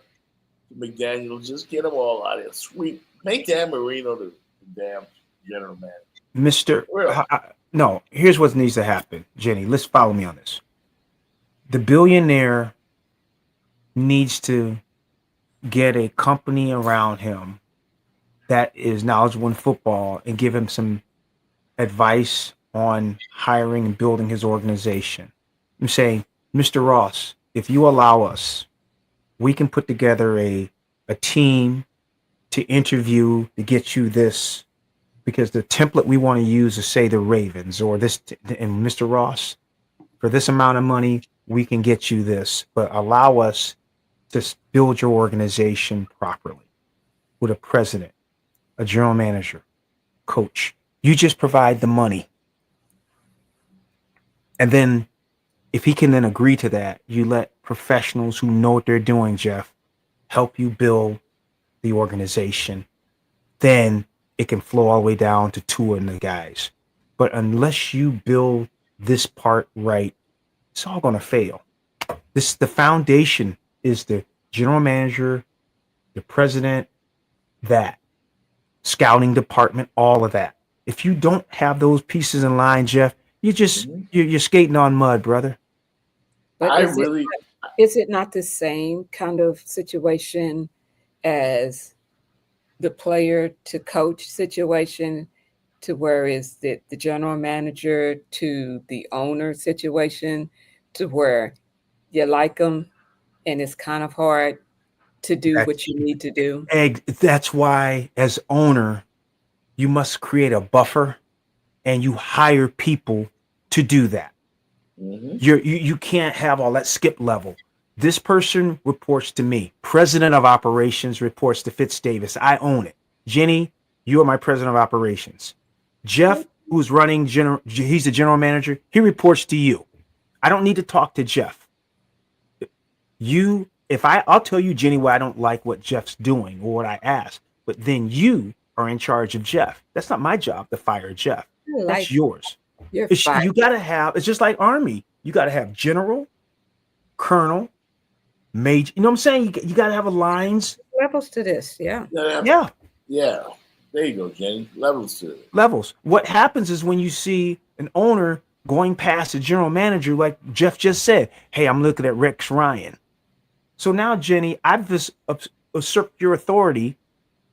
Speaker 3: to McDaniel, just get them all out of here. Sweep. Make Dan Marino the damn general manager.
Speaker 6: No, here's what needs to happen, Jenny. Let's follow me on this. The billionaire needs to get a company around him that is knowledgeable in football and give him some advice on hiring and building his organization. I'm saying, Mr. Ross, if you allow us, we can put together a team to interview to get you this, because the template we want to use is, say, the Ravens or this, and Mr. Ross, for this amount of money, we can get you this, but allow us to build your organization properly with a president, a general manager, coach. You just provide the money. And then if he can then agree to that, you let professionals who know what they're doing, Jeff, help you build the organization. Then it can flow all the way down to Tua and the guys. But unless you build this part right, it's all going to fail. The foundation is the general manager, the president, that scouting department, all of that. If you don't have those pieces in line, Jeff, you're skating on mud, brother.
Speaker 7: But is it not the same kind of situation as the player to coach situation, to where is the general manager to the owner situation, to where you like them and it's kind of hard to do what you need to do?
Speaker 6: That's why, as owner, you must create a buffer and you hire people to do that. You can't have all that skip level. This person reports to me. President of operations reports to Fitz Davis. I own it. Jenny, you are my president of operations. Jeff, who's running he's the general manager. He reports to you. I don't need to talk to Jeff. I'll tell you, Jenny, why I don't like what Jeff's doing or what I ask, but then you are in charge of Jeff. That's not my job to fire Jeff. That's yours. You gotta have, it's just like Army. You gotta have general, colonel, major. You know what I'm saying? You gotta have lines.
Speaker 7: Levels to this, yeah.
Speaker 3: Yeah. There you go, Jenny. Levels to it.
Speaker 6: Levels. What happens is when you see an owner going past a general manager, like Jeff just said, hey, I'm looking at Rex Ryan. So now, Jenny, I've just usurped your authority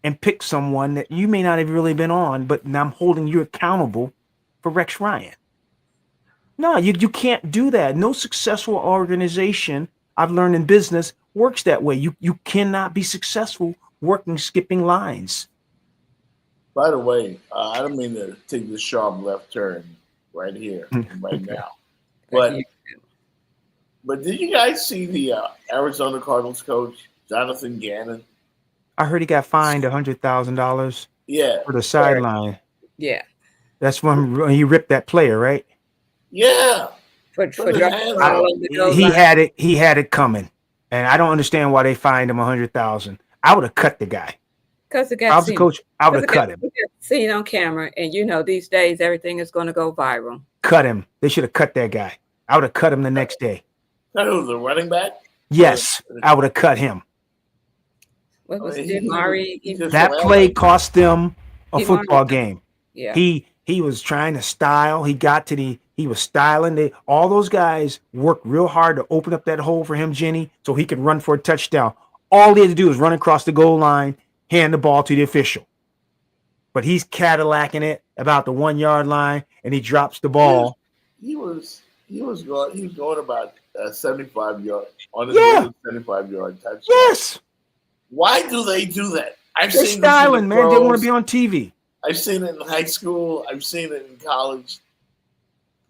Speaker 6: and picked someone that you may not have really been on, but now I'm holding you accountable for Rex Ryan. No, you can't do that. No successful organization, I've learned in business, works that way. You cannot be successful working skipping lines.
Speaker 3: By the way, I don't mean to take this sharp left turn right here, right now. But did you guys see the Arizona Cardinals coach, Jonathan Gannon?
Speaker 6: I heard he got fined $100,000 for the sideline.
Speaker 7: Yeah.
Speaker 6: That's when he ripped that player, right?
Speaker 3: Yeah.
Speaker 6: He had it coming. And I don't understand why they fined him $100,000. I would have cut the guy.
Speaker 7: Because the guy,
Speaker 6: I was the coach, I would have cut him.
Speaker 7: Seen on camera, and these days everything is going to go viral.
Speaker 6: Cut him. They should have cut that guy. I would have cut him the next day.
Speaker 3: That was the running back?
Speaker 6: Yes, I would have cut him.
Speaker 7: What was it, Mari?
Speaker 6: That play cost them a football game.
Speaker 7: Yeah.
Speaker 6: He was trying to style. He was styling. All those guys worked real hard to open up that hole for him, Jenny, so he could run for a touchdown. All he had to do was run across the goal line, hand the ball to the official. But he's Cadillacing it about the 1 yard line, and he drops the ball.
Speaker 3: He was going about 75 yards on his way to 75-yard touchdown.
Speaker 6: Yes.
Speaker 3: Why do they do that?
Speaker 6: They're styling, man. They want to be on TV.
Speaker 3: I've seen it in high school. I've seen it in college.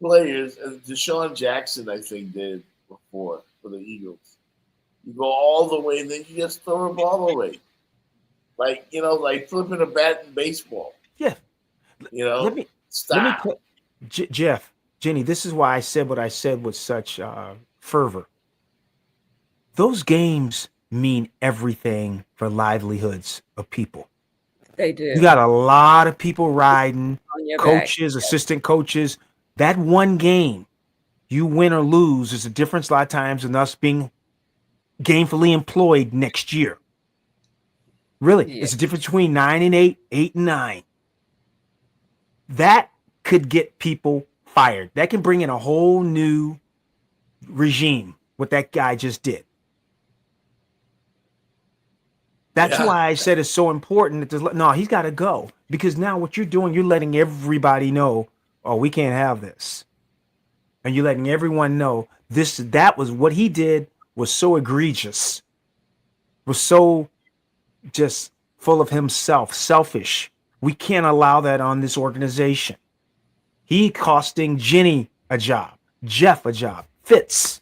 Speaker 3: Players, and Deshaun Jackson, I think, did before for the Eagles. You go all the way, and then you just throw the ball away. Like flipping a bat in baseball.
Speaker 6: Yeah.
Speaker 3: Stop.
Speaker 6: Jeff, Jenny, this is why I said what I said with such fervor. Those games mean everything for livelihoods of people.
Speaker 7: They do.
Speaker 6: You got a lot of people riding, coaches,
Speaker 7: back.
Speaker 6: Assistant coaches. That one game, you win or lose, is a difference a lot of times than us being gainfully employed next year. Really, it's a difference between 9 and 8, 8 and 9. That could get people fired. That can bring in a whole new regime, what that guy just did. That's why I said it's so important. No, he's got to go. Because now what you're doing, you're letting everybody know oh, we can't have this. And you're letting everyone know that was what he did was so egregious, was so just full of himself, selfish. We can't allow that on this organization. He costing Jenny a job, Jeff a job, Fitz.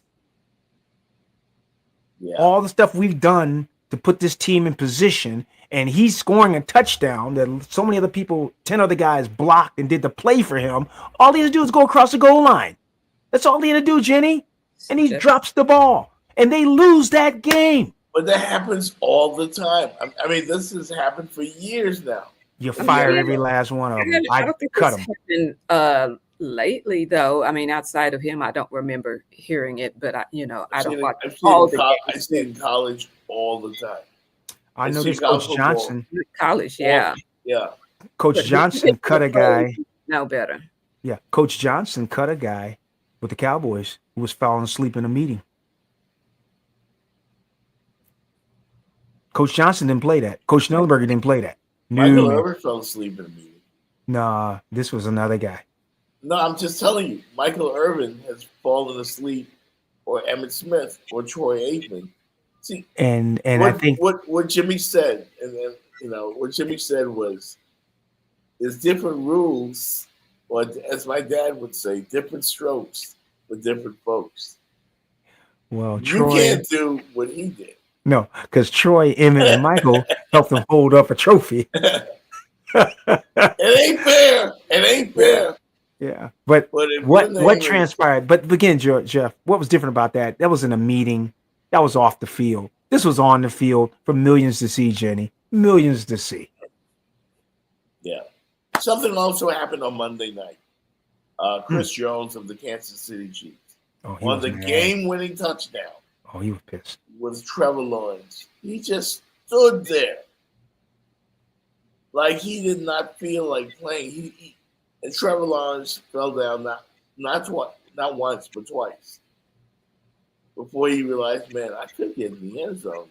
Speaker 3: Yeah.
Speaker 6: All the stuff we've done to put this team in position, and he's scoring a touchdown that so many other people, 10 other guys blocked and did the play for him. All he had to do is go across the goal line. That's all he had to do, Jenny. And he drops the ball, and they lose that game.
Speaker 3: But that happens all the time. I mean, this has happened for years now.
Speaker 6: You fire every last one of them. I
Speaker 7: don't think
Speaker 6: cut
Speaker 7: it's happened lately, though. I mean, outside of him, I don't remember hearing it. But I don't watch all the games.
Speaker 3: I see it in college all the time.
Speaker 6: I know this Coach Johnson.
Speaker 7: College, yeah.
Speaker 3: Yeah.
Speaker 6: Coach Johnson cut a guy.
Speaker 7: No better.
Speaker 6: Yeah, Coach Johnson cut a guy with the Cowboys who was falling asleep in a meeting. Coach Johnson didn't play that. Coach Schnellenberger didn't play that.
Speaker 3: Michael Irvin fell asleep in a meeting.
Speaker 6: Nah, this was another guy.
Speaker 3: No, I'm just telling you, Michael Irvin has fallen asleep, or Emmitt Smith, or Troy Aikman. See,
Speaker 6: and
Speaker 3: I
Speaker 6: think
Speaker 3: what Jimmy said, and then what Jimmy said was, there's different rules, or as my dad would say, different strokes for different folks.
Speaker 6: Well,
Speaker 3: you
Speaker 6: Troy
Speaker 3: can't do what he did.
Speaker 6: No, because Troy, Emmett, and Michael helped him hold up a trophy.
Speaker 3: It ain't fair. It ain't fair.
Speaker 6: Yeah, but what transpired? But again, Jeff, what was different about that? That was in a meeting. That was off the field. This was on the field for millions to see, Jenny. Millions to see.
Speaker 3: Yeah. Something also happened on Monday night. Chris Jones of the Kansas City Chiefs on the game-winning touchdown.
Speaker 6: Oh, he was pissed.
Speaker 3: With Trevor Lawrence. He just stood there like he did not feel like playing. And Trevor Lawrence fell down not once, but twice. Before he realized, man, I could get in the end zone.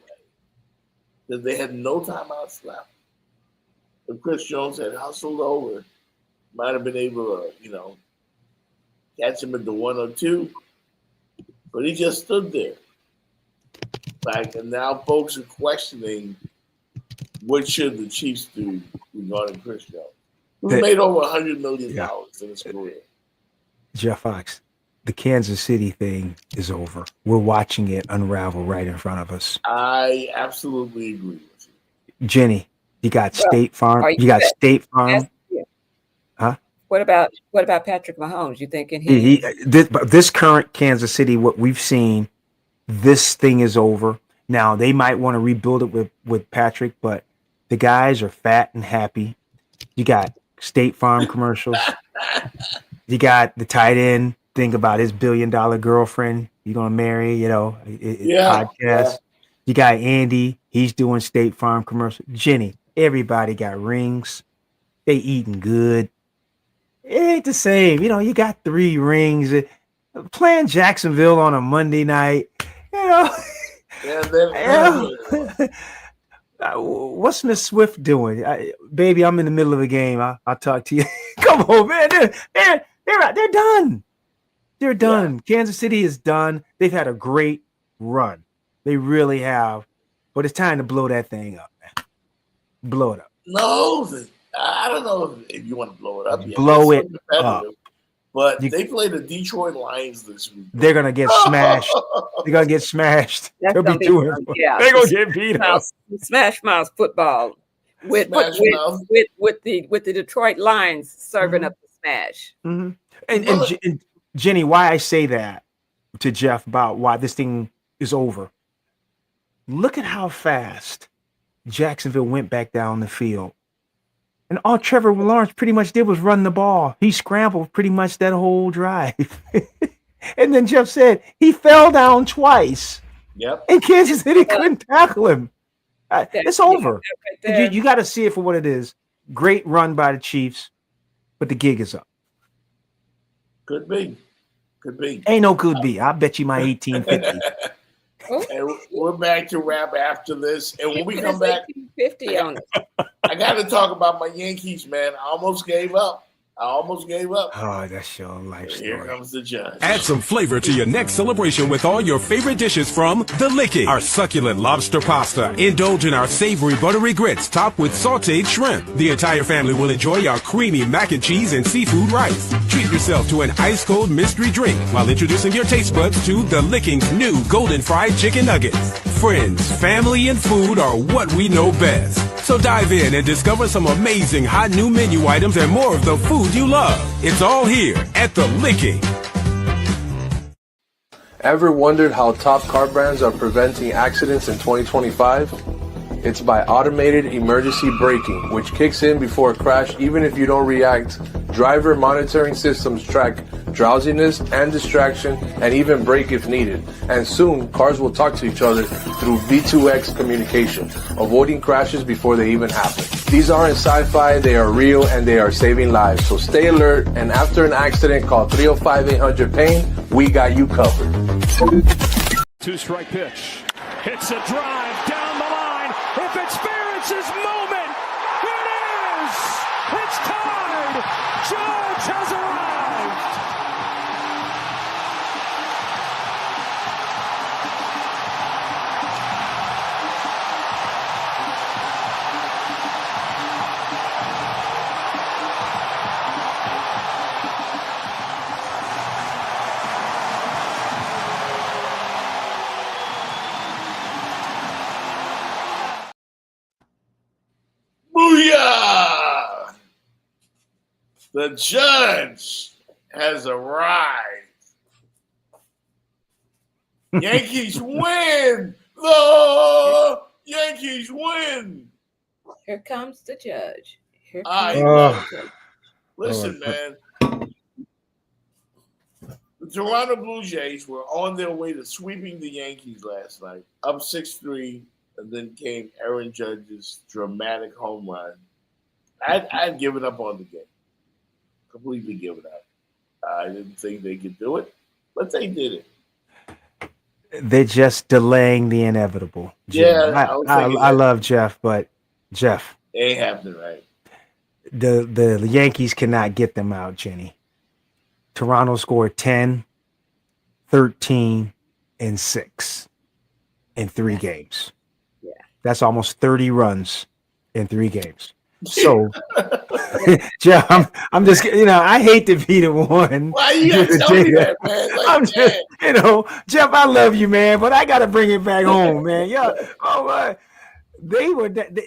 Speaker 3: Because they had no timeouts left. If Chris Jones had hustled over, might have been able to, catch him at the 102. But he just stood there. And now folks are questioning what should the Chiefs do regarding Chris Jones, who made over $100 million in his career.
Speaker 6: Jeff Fox, the Kansas City thing is over. We're watching it unravel right in front of us.
Speaker 3: I absolutely agree with you.
Speaker 6: Jenny, you got State Farm. You got State Farm. Huh?
Speaker 7: What about Patrick Mahomes? You thinking
Speaker 6: this current Kansas City, what we've seen, this thing is over. Now they might want to rebuild it with Patrick, but the guys are fat and happy. You got State Farm commercials. You got the tight end think about his $1 billion girlfriend you're gonna marry, podcast. Yeah. You got Andy, he's doing State Farm commercial. Jenny, everybody got rings. They eating good. It ain't the same. You got 3 rings. Playing Jacksonville on a Monday night. What's Miss Swift doing? Baby, I'm in the middle of a game. I'll talk to you. Come on, man. They're done. They're done. Yeah. Kansas City is done. They've had a great run. They really have. But it's time to blow that thing up, man. Blow it up.
Speaker 3: No, I don't know if you want to blow it up yet.
Speaker 6: Blow it up.
Speaker 3: But they play the Detroit Lions this week.
Speaker 6: They're gonna get smashed. They're gonna get smashed. They'll be doing. They're gonna get beat up.
Speaker 7: Smash Mouth football with the Detroit Lions serving up the smash.
Speaker 6: Mm-hmm. And Jenny, why I say that to Jeff about why this thing is over. Look at how fast Jacksonville went back down the field. And all Trevor Lawrence pretty much did was run the ball. He scrambled pretty much that whole drive. And then Jeff said he fell down twice.
Speaker 3: Yep.
Speaker 6: And Kansas City couldn't tackle him. It's over. You got to see it for what it is. Great run by the Chiefs, but the gig is up.
Speaker 3: Could be.
Speaker 6: Ain't no could be. I bet you my 1850.
Speaker 3: And we're back to wrap after this. And when we come back,
Speaker 7: 50 on it.
Speaker 3: I got to talk about my Yankees, man. I almost gave up. I almost gave up.
Speaker 6: Oh, that's your life story.
Speaker 3: Here comes the judge.
Speaker 1: Add some flavor to your next celebration with all your favorite dishes from The Licking. Our succulent lobster pasta. Indulge in our savory buttery grits topped with sauteed shrimp. The entire family will enjoy our creamy mac and cheese and seafood rice. Treat yourself to an ice-cold mystery drink while introducing your taste buds to The Licking's new golden fried chicken nuggets. Friends, family, and food are what we know best. So dive in and discover some amazing hot new menu items and more of the food you love. It's all here at The Licking.
Speaker 4: Ever wondered how top car brands are preventing accidents in 2025? It's by automated emergency braking, which kicks in before a crash even if you don't react. Driver monitoring systems track drowsiness and distraction and even brake if needed. And soon, cars will talk to each other through V2X communication, avoiding crashes before they even happen. These aren't sci-fi, they are real and they are saving lives. So stay alert, and after an accident, call 305-800-PAIN. We got you covered.
Speaker 10: 2-strike pitch. Hits a drive down the line. If it's fair, it's his moment. It is. It's tied. Judge has arrived.
Speaker 3: Booyah! The judge has arrived. Yankees win! The Yankees win!
Speaker 7: Here comes the judge. Here
Speaker 3: I
Speaker 7: comes
Speaker 3: love
Speaker 7: the judge.
Speaker 3: Listen, man. The Toronto Blue Jays were on their way to sweeping the Yankees last night, up 6-3, and then came Aaron Judge's dramatic home run. I'd given up on the game. Completely given up. I didn't think they could do it, but they did it.
Speaker 6: They're just delaying the inevitable.
Speaker 3: Yeah,
Speaker 6: I love Jeff, but Jeff,
Speaker 3: it ain't happening right.
Speaker 6: The Yankees cannot get them out, Jenny. Toronto scored 10, 13, and 6 in 3 games.
Speaker 7: Yeah.
Speaker 6: That's almost 30 runs in 3 games. So, Jeff, I'm just, I hate to be the one.
Speaker 3: Why you gotta tell me that, man? Like,
Speaker 6: I'm just, Jeff, I love you, man, but I got to bring it back home, man. Yeah. Oh,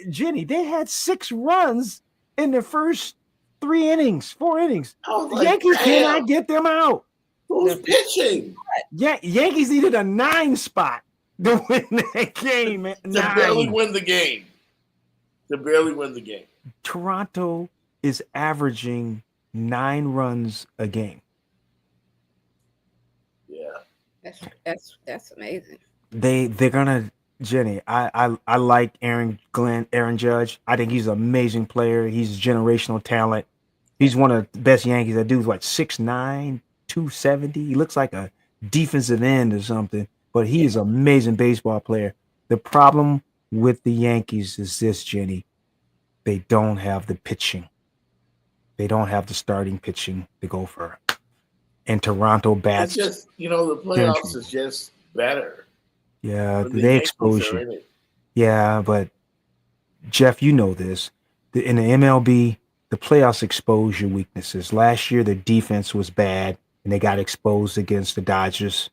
Speaker 6: Jenny, they had 6 runs in the first 4 innings. The Yankees cannot get them out.
Speaker 3: Who's pitching?
Speaker 6: Yeah, Yankees needed a 9 spot to win that game.
Speaker 3: To barely win the game.
Speaker 6: Toronto is averaging 9 runs a game.
Speaker 3: Yeah.
Speaker 7: That's amazing.
Speaker 6: They're gonna, Jenny. I like Aaron Judge. I think he's an amazing player. He's a generational talent. He's one of the best Yankees. That dude's like 6'9", 270. He looks like a defensive end or something, but he is an amazing baseball player. The problem with the Yankees is this, Jenny. They don't have the pitching. They don't have the starting pitching to go for. And Toronto bats.
Speaker 3: It's just, the playoffs is just better.
Speaker 6: Yeah, they expose you. Yeah, but Jeff, you know this. In the MLB, the playoffs expose your weaknesses. Last year, the defense was bad, and they got exposed against the Dodgers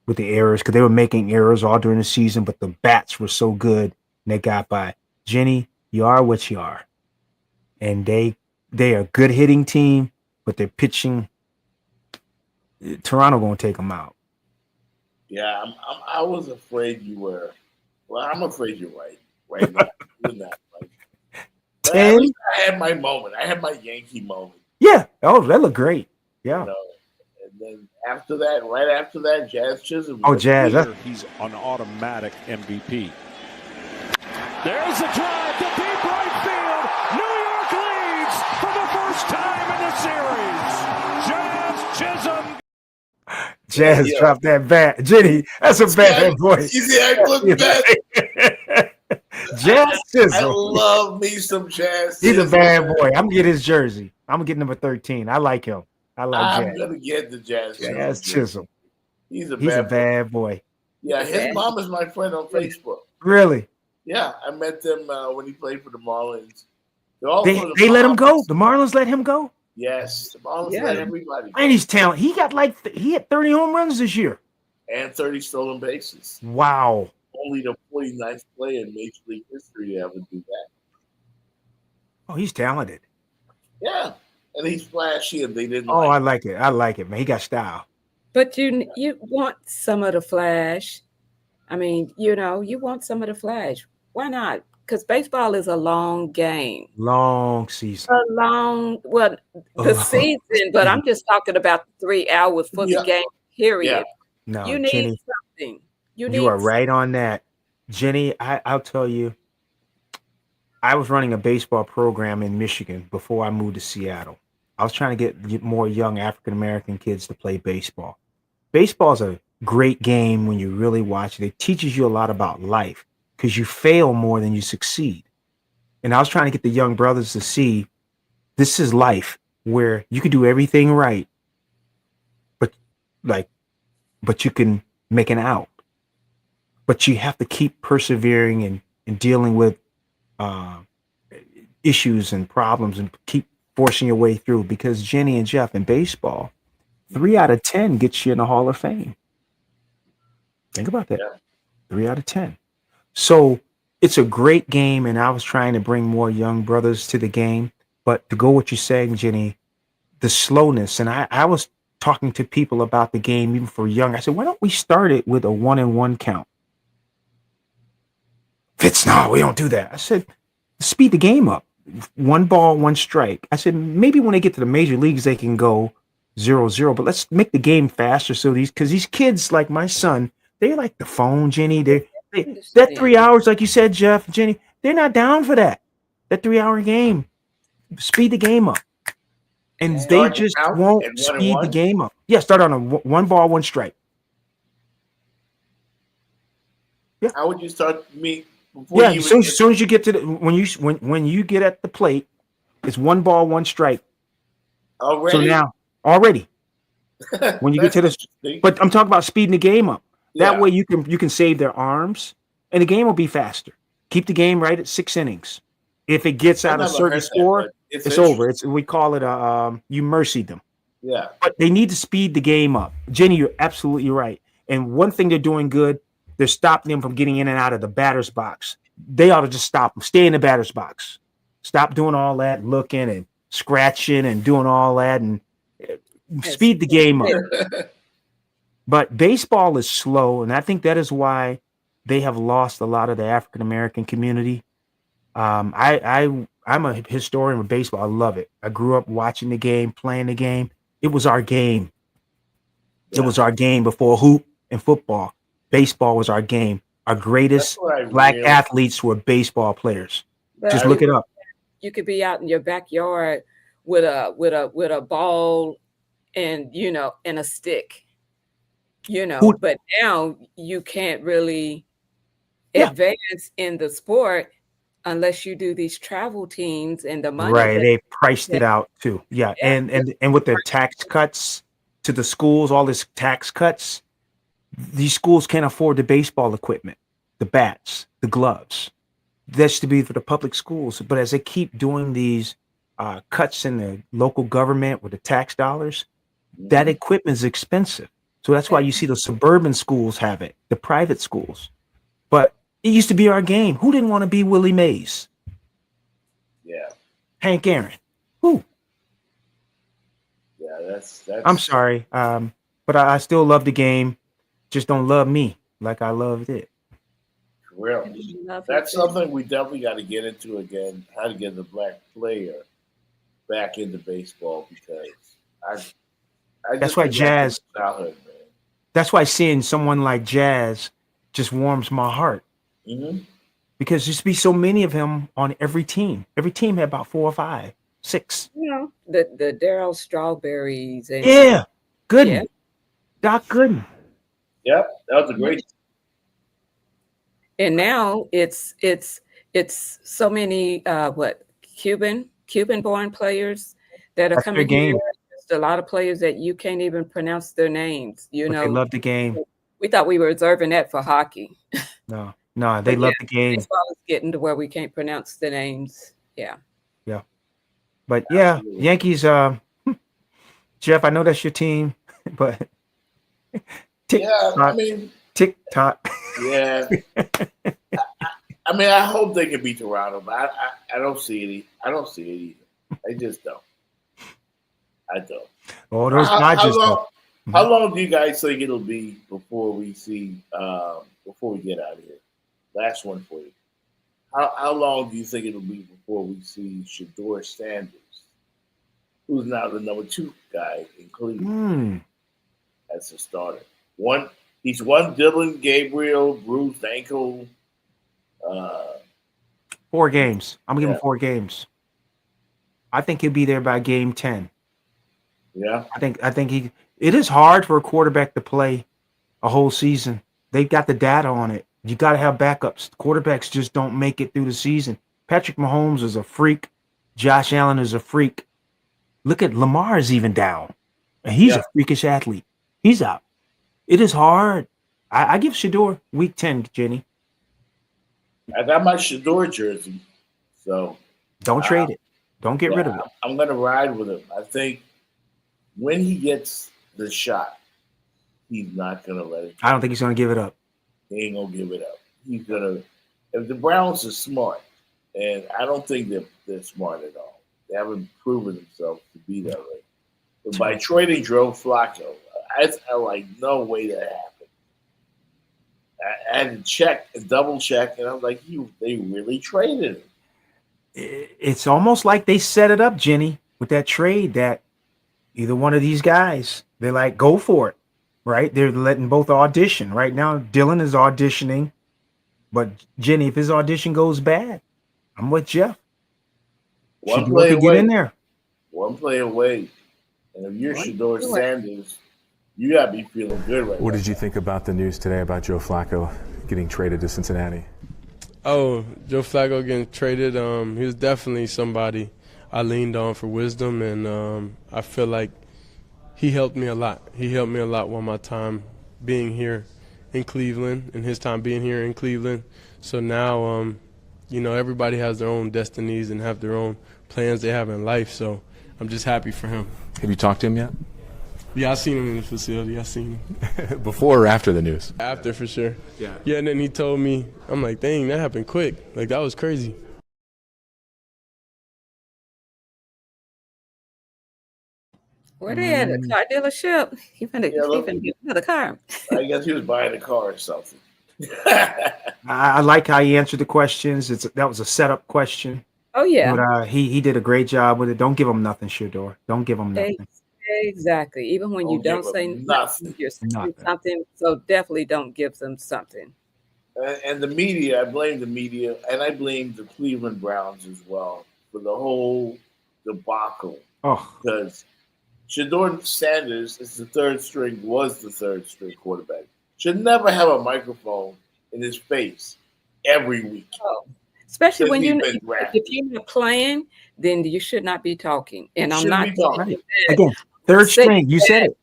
Speaker 6: with the errors because they were making errors all during the season, but the bats were so good, and they got by. Jenny, you are what you are. And they are a good hitting team, but their pitching, Toronto going to take them out.
Speaker 3: Yeah, I was afraid you were. Well, I'm afraid you're right. Right now, you're not right. But at least I had my moment. I had my Yankee moment.
Speaker 6: Yeah. Oh, that looked great. Yeah.
Speaker 3: And then after that, right after that, Jazz Chisholm.
Speaker 6: Oh, Jazz.
Speaker 10: He's an automatic MVP. There's a drive to deep right field. New York leads for the first time in the series. Jazz Chisholm.
Speaker 6: Jazz dropped that bat. Jenny, that's a bad boy.
Speaker 3: You see, I look bad.
Speaker 6: Jazz
Speaker 3: I
Speaker 6: Chisholm.
Speaker 3: love me some Jazz
Speaker 6: He's a
Speaker 3: Chisholm.
Speaker 6: bad boy. I'm gonna get his jersey. I'm gonna get number 13. I like him. I like
Speaker 3: I'm
Speaker 6: Jazz.
Speaker 3: gonna get the Jazz
Speaker 6: Jazz
Speaker 3: Chisholm.
Speaker 6: Chisholm.
Speaker 3: He's
Speaker 6: a
Speaker 3: bad boy.
Speaker 6: bad boy.
Speaker 3: Yeah, his mom is my friend on Facebook.
Speaker 6: Really?
Speaker 3: Yeah, I met them when he played for the Marlins.
Speaker 6: They let him go. The Marlins let him go.
Speaker 3: Yes, the Marlins let everybody go.
Speaker 6: And he's talented. He got he had 30 home runs this year.
Speaker 3: And 30 stolen bases.
Speaker 6: Wow.
Speaker 3: Only the 49th player in Major League history to ever do that.
Speaker 6: Oh, he's talented.
Speaker 3: Yeah, and he's flashy, and they didn't.
Speaker 6: Oh, I like it. I like it, man. He got style.
Speaker 7: But you want some of the flash. I mean, you want some of the flash. Why not? Because baseball is a long game.
Speaker 6: Long season.
Speaker 7: The season, but I'm just talking about 3 hours for the game, period.
Speaker 6: Yeah. No,
Speaker 7: you need
Speaker 6: Jenny,
Speaker 7: something.
Speaker 6: You are right on that. Jenny, I'll tell you, I was running a baseball program in Michigan before I moved to Seattle. I was trying to get more young African-American kids to play baseball. Baseball is a great game when you really watch it. It teaches you a lot about life because you fail more than you succeed. And I was trying to get the young brothers to see this is life where you can do everything right, but you can make an out. But you have to keep persevering and dealing with issues and problems and keep forcing your way through, because Jenny and Jeff, in baseball, 3 out of 10 gets you in the Hall of Fame. Think about that. 3 out of 10. So it's a great game, and I was trying to bring more young brothers to the game. But to go what you're saying, Jenny, the slowness, and I was talking to people about the game even for young. I said, why don't we start it with a 1-and-1 count? Fitz, no, we don't do that. I said, speed the game up. 1 ball, 1 strike. I said, maybe when they get to the major leagues, they can go 0-0, but let's make the game faster. So because these kids, like my son, they like the phone, Jenny. That 3 hours, like you said, Jeff, Jenny, they're not down for that. That 3-hour game. Speed the game up. And they just won't speed the game up. Yeah, start on a 1 ball, 1 strike.
Speaker 3: Yeah. How would you start me?
Speaker 6: Yeah, as soon as you get to when you get at the plate, it's 1 ball, 1 strike.
Speaker 3: Already.
Speaker 6: So now already, when you get to this, but I'm talking about speeding the game up. That way you can save their arms, and the game will be faster. Keep the game right at 6 innings. If it gets out a certain score, it's over. We call it you mercied them.
Speaker 3: Yeah.
Speaker 6: But they need to speed the game up. Jenny, you're absolutely right. And one thing they're doing good, they're stopping them from getting in and out of the batter's box. They ought to just stop them. Stay in the batter's box. Stop doing all that, looking and scratching and doing all that, and speed the game up. But baseball is slow, and I think that is why they have lost a lot of the African American community. I'm a historian with baseball. I love it. I grew up watching the game, playing the game. It was our game. It was our game before hoop and football. Baseball was our game. Our greatest black athletes were baseball players. Just look it up.
Speaker 7: You could be out in your backyard with a ball and and a stick. But now you can't really advance in the sport unless you do these travel teams and the money.
Speaker 6: Right, they priced it out too. Yeah, and with their tax cuts to the schools, all this tax cuts, these schools can't afford the baseball equipment, the bats, the gloves. That's to be for the public schools. But as they keep doing these cuts in the local government with the tax dollars, that equipment is expensive. So that's why you see the suburban schools have it, the private schools. But it used to be our game. Who didn't want to be Willie Mays?
Speaker 3: Yeah.
Speaker 6: Hank Aaron. Who?
Speaker 3: Yeah, that's
Speaker 6: I'm sorry. But I still love the game. Just don't love me like I loved it.
Speaker 3: Real. That's something we definitely got to get into again. How to get the black player back into baseball, because
Speaker 6: that's why Jazz.
Speaker 3: Childhood, man.
Speaker 6: That's why seeing someone like Jazz just warms my heart.
Speaker 3: Mm-hmm.
Speaker 6: Because there used to be so many of him on every team. Every team had about 4 or 5, 6.
Speaker 7: The Darryl Strawberries. And
Speaker 6: Gooden.
Speaker 7: Yeah.
Speaker 6: Doc Gooden.
Speaker 3: Yep, that was a great.
Speaker 7: And now it's it's so many Cuban-born players that are
Speaker 6: That's their
Speaker 7: coming here.
Speaker 6: game.
Speaker 7: There's a lot of players that you can't even pronounce their names. You
Speaker 6: But they
Speaker 7: know,
Speaker 6: love the game.
Speaker 7: we thought we were reserving that for hockey.
Speaker 6: No, they
Speaker 7: But
Speaker 6: love
Speaker 7: yeah,
Speaker 6: the game.
Speaker 7: baseball is getting to where we can't pronounce the names. Yeah.
Speaker 6: Yeah. But yeah, Yankees, Jeff, I know that's your team, but tick
Speaker 3: Yeah,
Speaker 6: tock, tick tock.
Speaker 3: Yeah. I mean, I hope they can beat Toronto, but I don't see it. I don't see it either. I just don't. I don't.
Speaker 6: Oh, those Dodgers.
Speaker 3: How long do you guys think it'll be before we see before we get out of here? Last one for you. How long do you think it'll be before we see Shedeur Sanders, who's now the number 2 guy in Cleveland, as a starter? He's won Dylan Gabriel, bruised ankle.
Speaker 6: 4 games. I'm giving 4 games. I think he'll be there by game 10.
Speaker 3: Yeah.
Speaker 6: I think it is hard for a quarterback to play a whole season. They've got the data on it. You got to have backups. Quarterbacks just don't make it through the season. Patrick Mahomes is a freak. Josh Allen is a freak. Look at Lamar is even down. And he's a freakish athlete. He's out. It is hard. I give Shedeur week 10, Jenny.
Speaker 3: I got my Shedeur jersey, so
Speaker 6: don't trade it. Don't get rid of it.
Speaker 3: I'm going to ride with him. I think when he gets the shot, he's not going to let it go.
Speaker 6: I don't think he's going to give it up.
Speaker 3: He ain't going to give it up. He's going to. If the Browns are smart, and I don't think they're smart at all. They haven't proven themselves to be that way. But by trading Joe Flacco, I like no way that happened. I had to check, double check, and I was like, they really traded him.
Speaker 6: It's almost like they set it up, Jenny, with that trade that either one of these guys, they're like, go for it, right? They're letting both audition. Right now, Dylan is auditioning. But, Jenny, if his audition goes bad, I'm with Jeff.
Speaker 3: One play away.
Speaker 6: Get in there.
Speaker 3: One play away. And if you're Shedeur Sanders, you got to be feeling good right now.
Speaker 11: What did you think about the news today about Joe Flacco getting traded to Cincinnati?
Speaker 12: Oh, Joe Flacco getting traded, he was definitely somebody I leaned on for wisdom, and I feel like he helped me a lot. He helped me a lot while my time being here in Cleveland and his time being here in Cleveland. So now, everybody has their own destinies and have their own plans they have in life, so I'm just happy for him.
Speaker 11: Have you talked to him yet?
Speaker 12: Yeah, I seen him in the facility. I seen him.
Speaker 11: Before or after the news?
Speaker 12: After, for sure. Yeah, and then he told me, I'm like, dang, that happened quick. Like, that was crazy.
Speaker 7: Where they at? A car dealership? He finna get another car.
Speaker 3: I guess he was buying a car or something.
Speaker 6: I like how he answered the questions. That was a setup question.
Speaker 7: Oh, yeah.
Speaker 6: But he did a great job with it. Don't give him nothing, Shedeur. Don't give him nothing.
Speaker 7: Exactly. Even when you don't say nothing, you're saying something. So definitely don't give them something.
Speaker 3: And the media, I blame the media, and I blame the Cleveland Browns as well for the whole debacle.
Speaker 6: Oh,
Speaker 3: because Shedeur Sanders was the third string quarterback. Should never have a microphone in his face every week.
Speaker 7: Oh. Especially when if you're not playing, then you should not be talking. And I'm not talking
Speaker 6: again. Third string, you said it.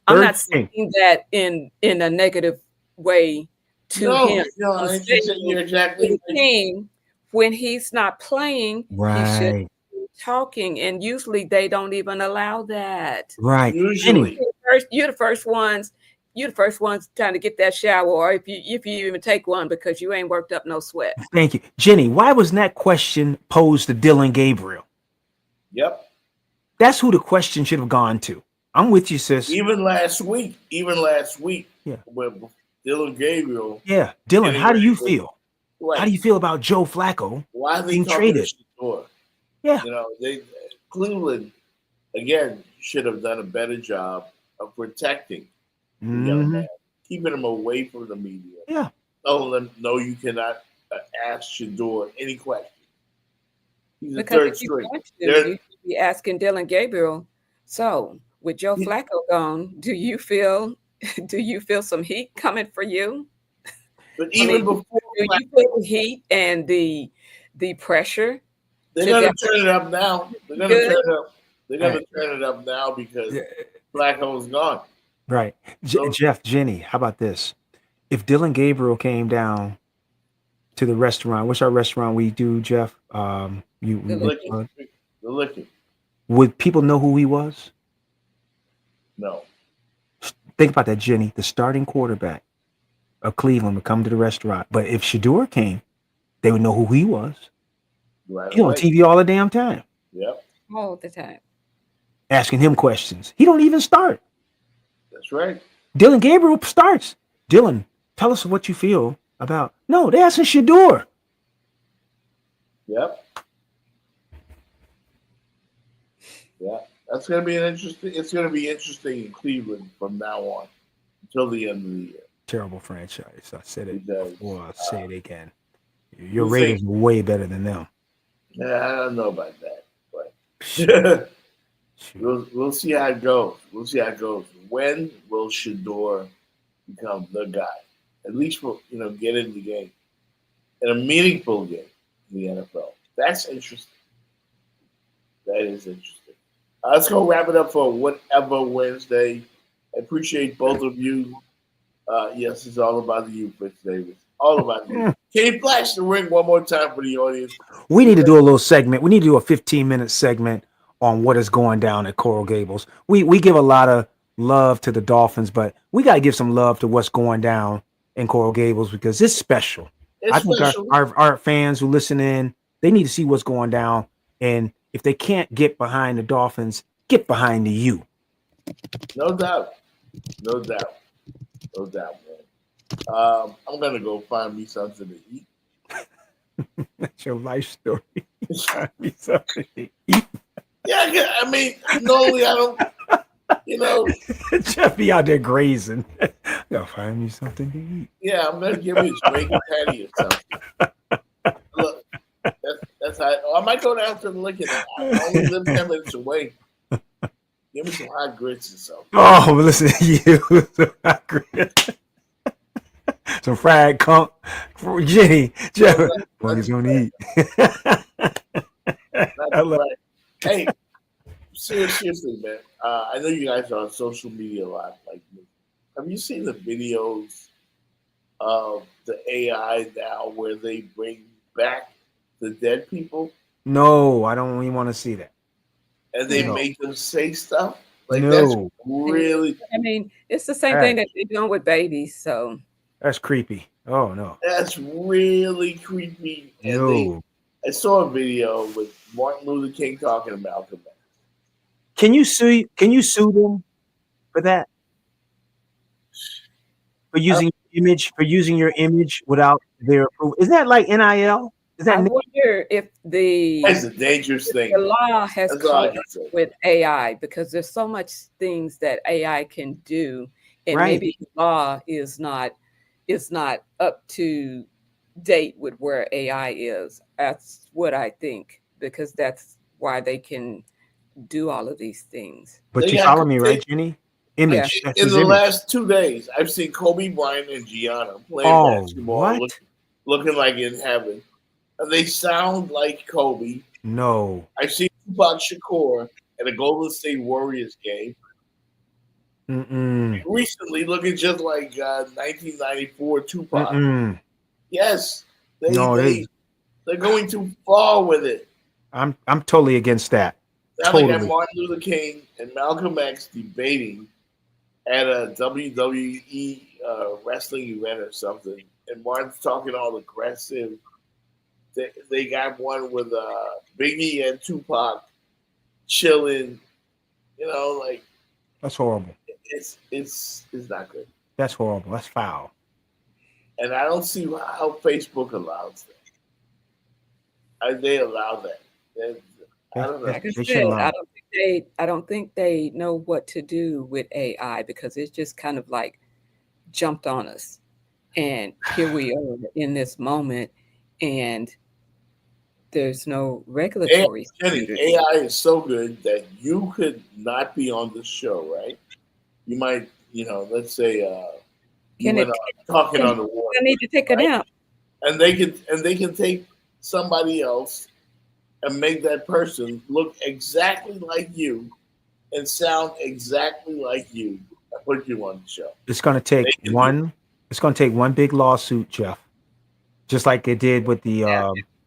Speaker 7: I'm not saying that in a negative way to him.
Speaker 3: No, you're exactly
Speaker 7: right. When he's not playing,
Speaker 6: right.
Speaker 7: He should be talking, and usually they don't even allow that.
Speaker 6: Right.
Speaker 3: Usually,
Speaker 7: you're the first ones. You're the first ones trying to get that shower, or if you even take one, because you ain't worked up no sweat.
Speaker 6: Thank you, Jenny. Why wasn't that question posed to Dylan Gabriel?
Speaker 3: Yep.
Speaker 6: That's who the question should have gone to. I'm with you, sis.
Speaker 3: Even last week. Yeah. With Dylan Gabriel.
Speaker 6: Yeah. Dylan, how do you feel?
Speaker 3: Right.
Speaker 6: How do you feel about Joe Flacco being traded? Yeah.
Speaker 3: Cleveland, again, should have done a better job of protecting the young man, keeping him away from the media.
Speaker 6: Yeah.
Speaker 3: Telling them, no, you cannot ask Shedeur any questions. He's a
Speaker 7: because
Speaker 3: third string.
Speaker 7: You should be asking Dylan Gabriel. So, with Joe Flacco gone, do you feel some heat coming for you?
Speaker 3: But even before,
Speaker 7: do you feel the heat and the the pressure.
Speaker 3: They're going to turn it up now. They're going to turn it up. They're going to turn it up now because Flacco's gone.
Speaker 6: Right. Jeff, Jenny, how about this? If Dylan Gabriel came down to the restaurant, what's our restaurant we do, Jeff?
Speaker 3: The Licking.
Speaker 6: Would people know who he was?
Speaker 3: No.
Speaker 6: Think about that, Jenny. The starting quarterback of Cleveland would come to the restaurant. But if Shador came, they would know who he was.
Speaker 3: Right.
Speaker 6: He's on TV all the damn time.
Speaker 3: Yep.
Speaker 7: All the time.
Speaker 6: Asking him questions. He don't even start.
Speaker 3: That's right.
Speaker 6: Dylan Gabriel starts. Dylan, tell us what you feel about. No, they're asking Shador.
Speaker 3: Yep. Yeah. That's going to be it's going to be interesting in Cleveland from now on until the end of the year.
Speaker 6: Terrible franchise. I said it before. I'll say it again. Your Raiders are way better than them.
Speaker 3: Yeah, I don't know about that, but we'll see how it goes. We'll see how it goes. When will Shador become the guy? At least we'll get in the game, in a meaningful game in the NFL. That's interesting. That is interesting. Let's go wrap it up for Whatever Wednesday. I appreciate both of you. Yes, it's all about you, Fitz Davis. All about you. Can you flash the ring one more time for the audience?
Speaker 6: We need to do a little segment. We need to do a 15-minute segment on what is going down at Coral Gables. We give a lot of love to the Dolphins, but we got to give some love to what's going down in Coral Gables because it's special. I think our fans who listen in, they need to see what's going down. And if they can't get behind the Dolphins, get behind the U.
Speaker 3: No doubt. No doubt. No doubt, man. I'm going to go find me something to eat.
Speaker 6: That's your life story. Find me something to eat.
Speaker 3: Yeah, I mean, normally I don't,
Speaker 6: Jeff be out there grazing. Gotta find me something to eat.
Speaker 3: Yeah, I'm going to give me a Jamaican patty or something. Look, that's how I might go down to the Licking. I only live 10 minutes away. Give me some hot grits or something.
Speaker 6: Oh, but listen to you. Some hot grits. Some fried conch. Jenny, Jeff, what he's going to eat. Hey,
Speaker 3: seriously, man. I know you guys are on social media a lot like me. Have you seen the videos of the AI now where they bring back the dead people?
Speaker 6: No, I don't even want to see that.
Speaker 3: And they make them say stuff? Like,
Speaker 6: no.
Speaker 3: That's really...
Speaker 7: I mean, it's the same thing that they're doing with babies, so...
Speaker 6: That's creepy. Oh, no.
Speaker 3: That's really creepy. And
Speaker 6: no.
Speaker 3: I saw a video with Martin Luther King talking to Malcolm X.
Speaker 6: Can you sue them for that? For using your image without their approval? Isn't that like NIL?
Speaker 7: I wonder if
Speaker 3: that's a dangerous thing.
Speaker 7: The law has come with AI because there's so much things that AI can do, and maybe the law is not up to date with where AI is. That's what I think, because that's why they can do all of these things.
Speaker 6: But you follow me, right, Jenny? Image.
Speaker 3: Yeah. In the last 2 days, I've seen Kobe Bryant and Gianna playing basketball, looking like in heaven. And they sound like Kobe.
Speaker 6: No.
Speaker 3: I've seen Tupac Shakur at a Golden State Warriors game. Recently, looking just like 1994 Tupac. Yes. They're going too far with it.
Speaker 6: I'm totally against that.
Speaker 3: Now they got Martin Luther King and Malcolm X debating at a WWE wrestling event or something. And Martin's talking all aggressive. They got one with Biggie and Tupac chilling. Like
Speaker 6: that's horrible.
Speaker 3: It's not good.
Speaker 6: That's horrible. That's foul.
Speaker 3: And I don't see how Facebook allows that. They allow that. I don't know.
Speaker 7: Like I said, I don't think they know what to do with AI because it's just kind of like jumped on us, and here we are in this moment, and there's no regulatory.
Speaker 3: AI is so good that you could not be on the show, right? You might, let's say, talking on the water.
Speaker 7: I need to take a nap,
Speaker 3: and they can take somebody else and make that person look exactly like you and sound exactly like you and put you on the show.
Speaker 6: It's going to take one. It's going to take one big lawsuit, Jeff. Just like it did with the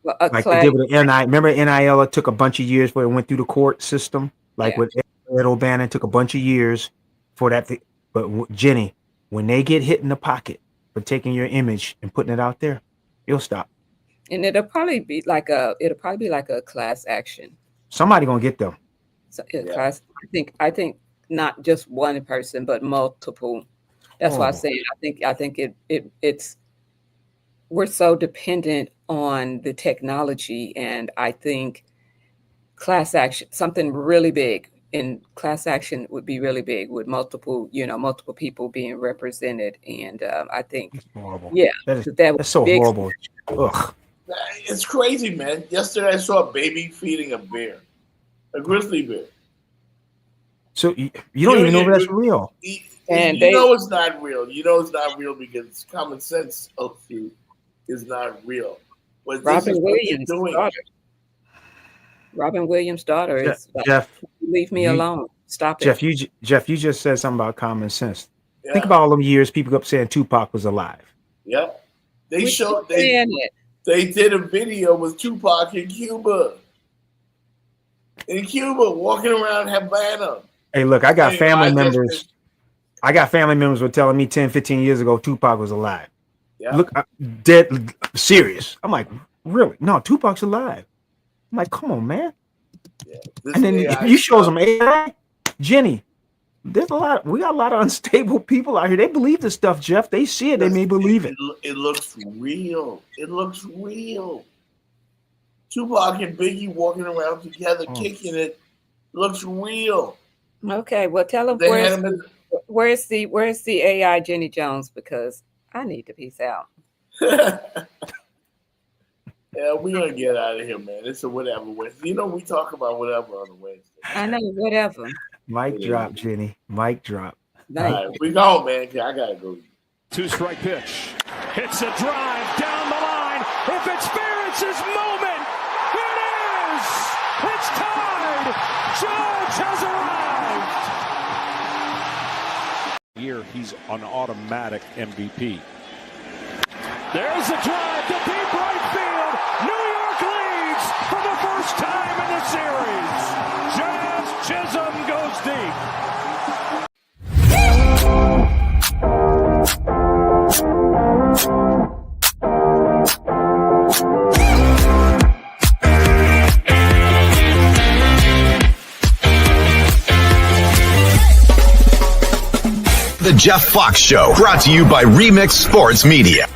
Speaker 6: like they did with the NIL. Remember NIL? It took a bunch of years where it went through the court system. Like with Ed O'Bannon, took a bunch of years for that. But Jenny, when they get hit in the pocket for taking your image and putting it out there, you'll stop.
Speaker 7: And it'll probably be like a class action.
Speaker 6: Somebody gonna get them.
Speaker 7: So I think not just one person, but multiple. That's why I say I think it's we're so dependent on the technology, and I think class action, something really big in class action would be really big with multiple people being represented. And I think,
Speaker 6: that's so horrible. Ugh.
Speaker 3: It's crazy, man. Yesterday I saw a baby feeding a bear, a grizzly bear.
Speaker 6: So you don't even know that's real.
Speaker 3: And you know it's not real. You know it's not real because common sense tells you is not real. But
Speaker 7: Robin Williams' daughter is
Speaker 6: Jeff.
Speaker 7: Leave me alone. Stop it.
Speaker 6: Jeff, you just said something about common sense. Think about all them years people kept saying Tupac was alive.
Speaker 3: Yep. They did a video with Tupac in Cuba. In Cuba, walking around Havana.
Speaker 6: Hey, look, I got family members. I got family members were telling me 10, 15 years ago Tupac was alive. Yeah. Look, dead serious. I'm like, really? No, Tupac's alive. I'm like, come on, man. Yeah, and then you show some AI, Jenny. There's we got a lot of unstable people out here. They believe this stuff, Jeff. They see it. They may believe it.
Speaker 3: It looks real. It looks real. Tupac and Biggie walking around together, kicking it. Looks real.
Speaker 7: Okay, well, tell them where's the AI Jenny Jones, because I need to peace out.
Speaker 3: Yeah, we're gonna get out of here, man. It's a whatever Wednesday. You know, we talk about whatever on a Wednesday.
Speaker 7: I know, whatever.
Speaker 6: Mic drop, Jenny. Mic drop.
Speaker 3: All right, we go, man. I gotta go.
Speaker 10: 2-strike pitch. Hits a drive down the line. If it's fair, it's his moment. It is. It's tied. Judge has arrived.
Speaker 13: Here, he's an automatic MVP.
Speaker 10: There's a drive to deep right field. New York leads for the first time in the series. Jazz Chisholm goes deep.
Speaker 5: The Jeff Fox Show, brought to you by Remix Sports Media.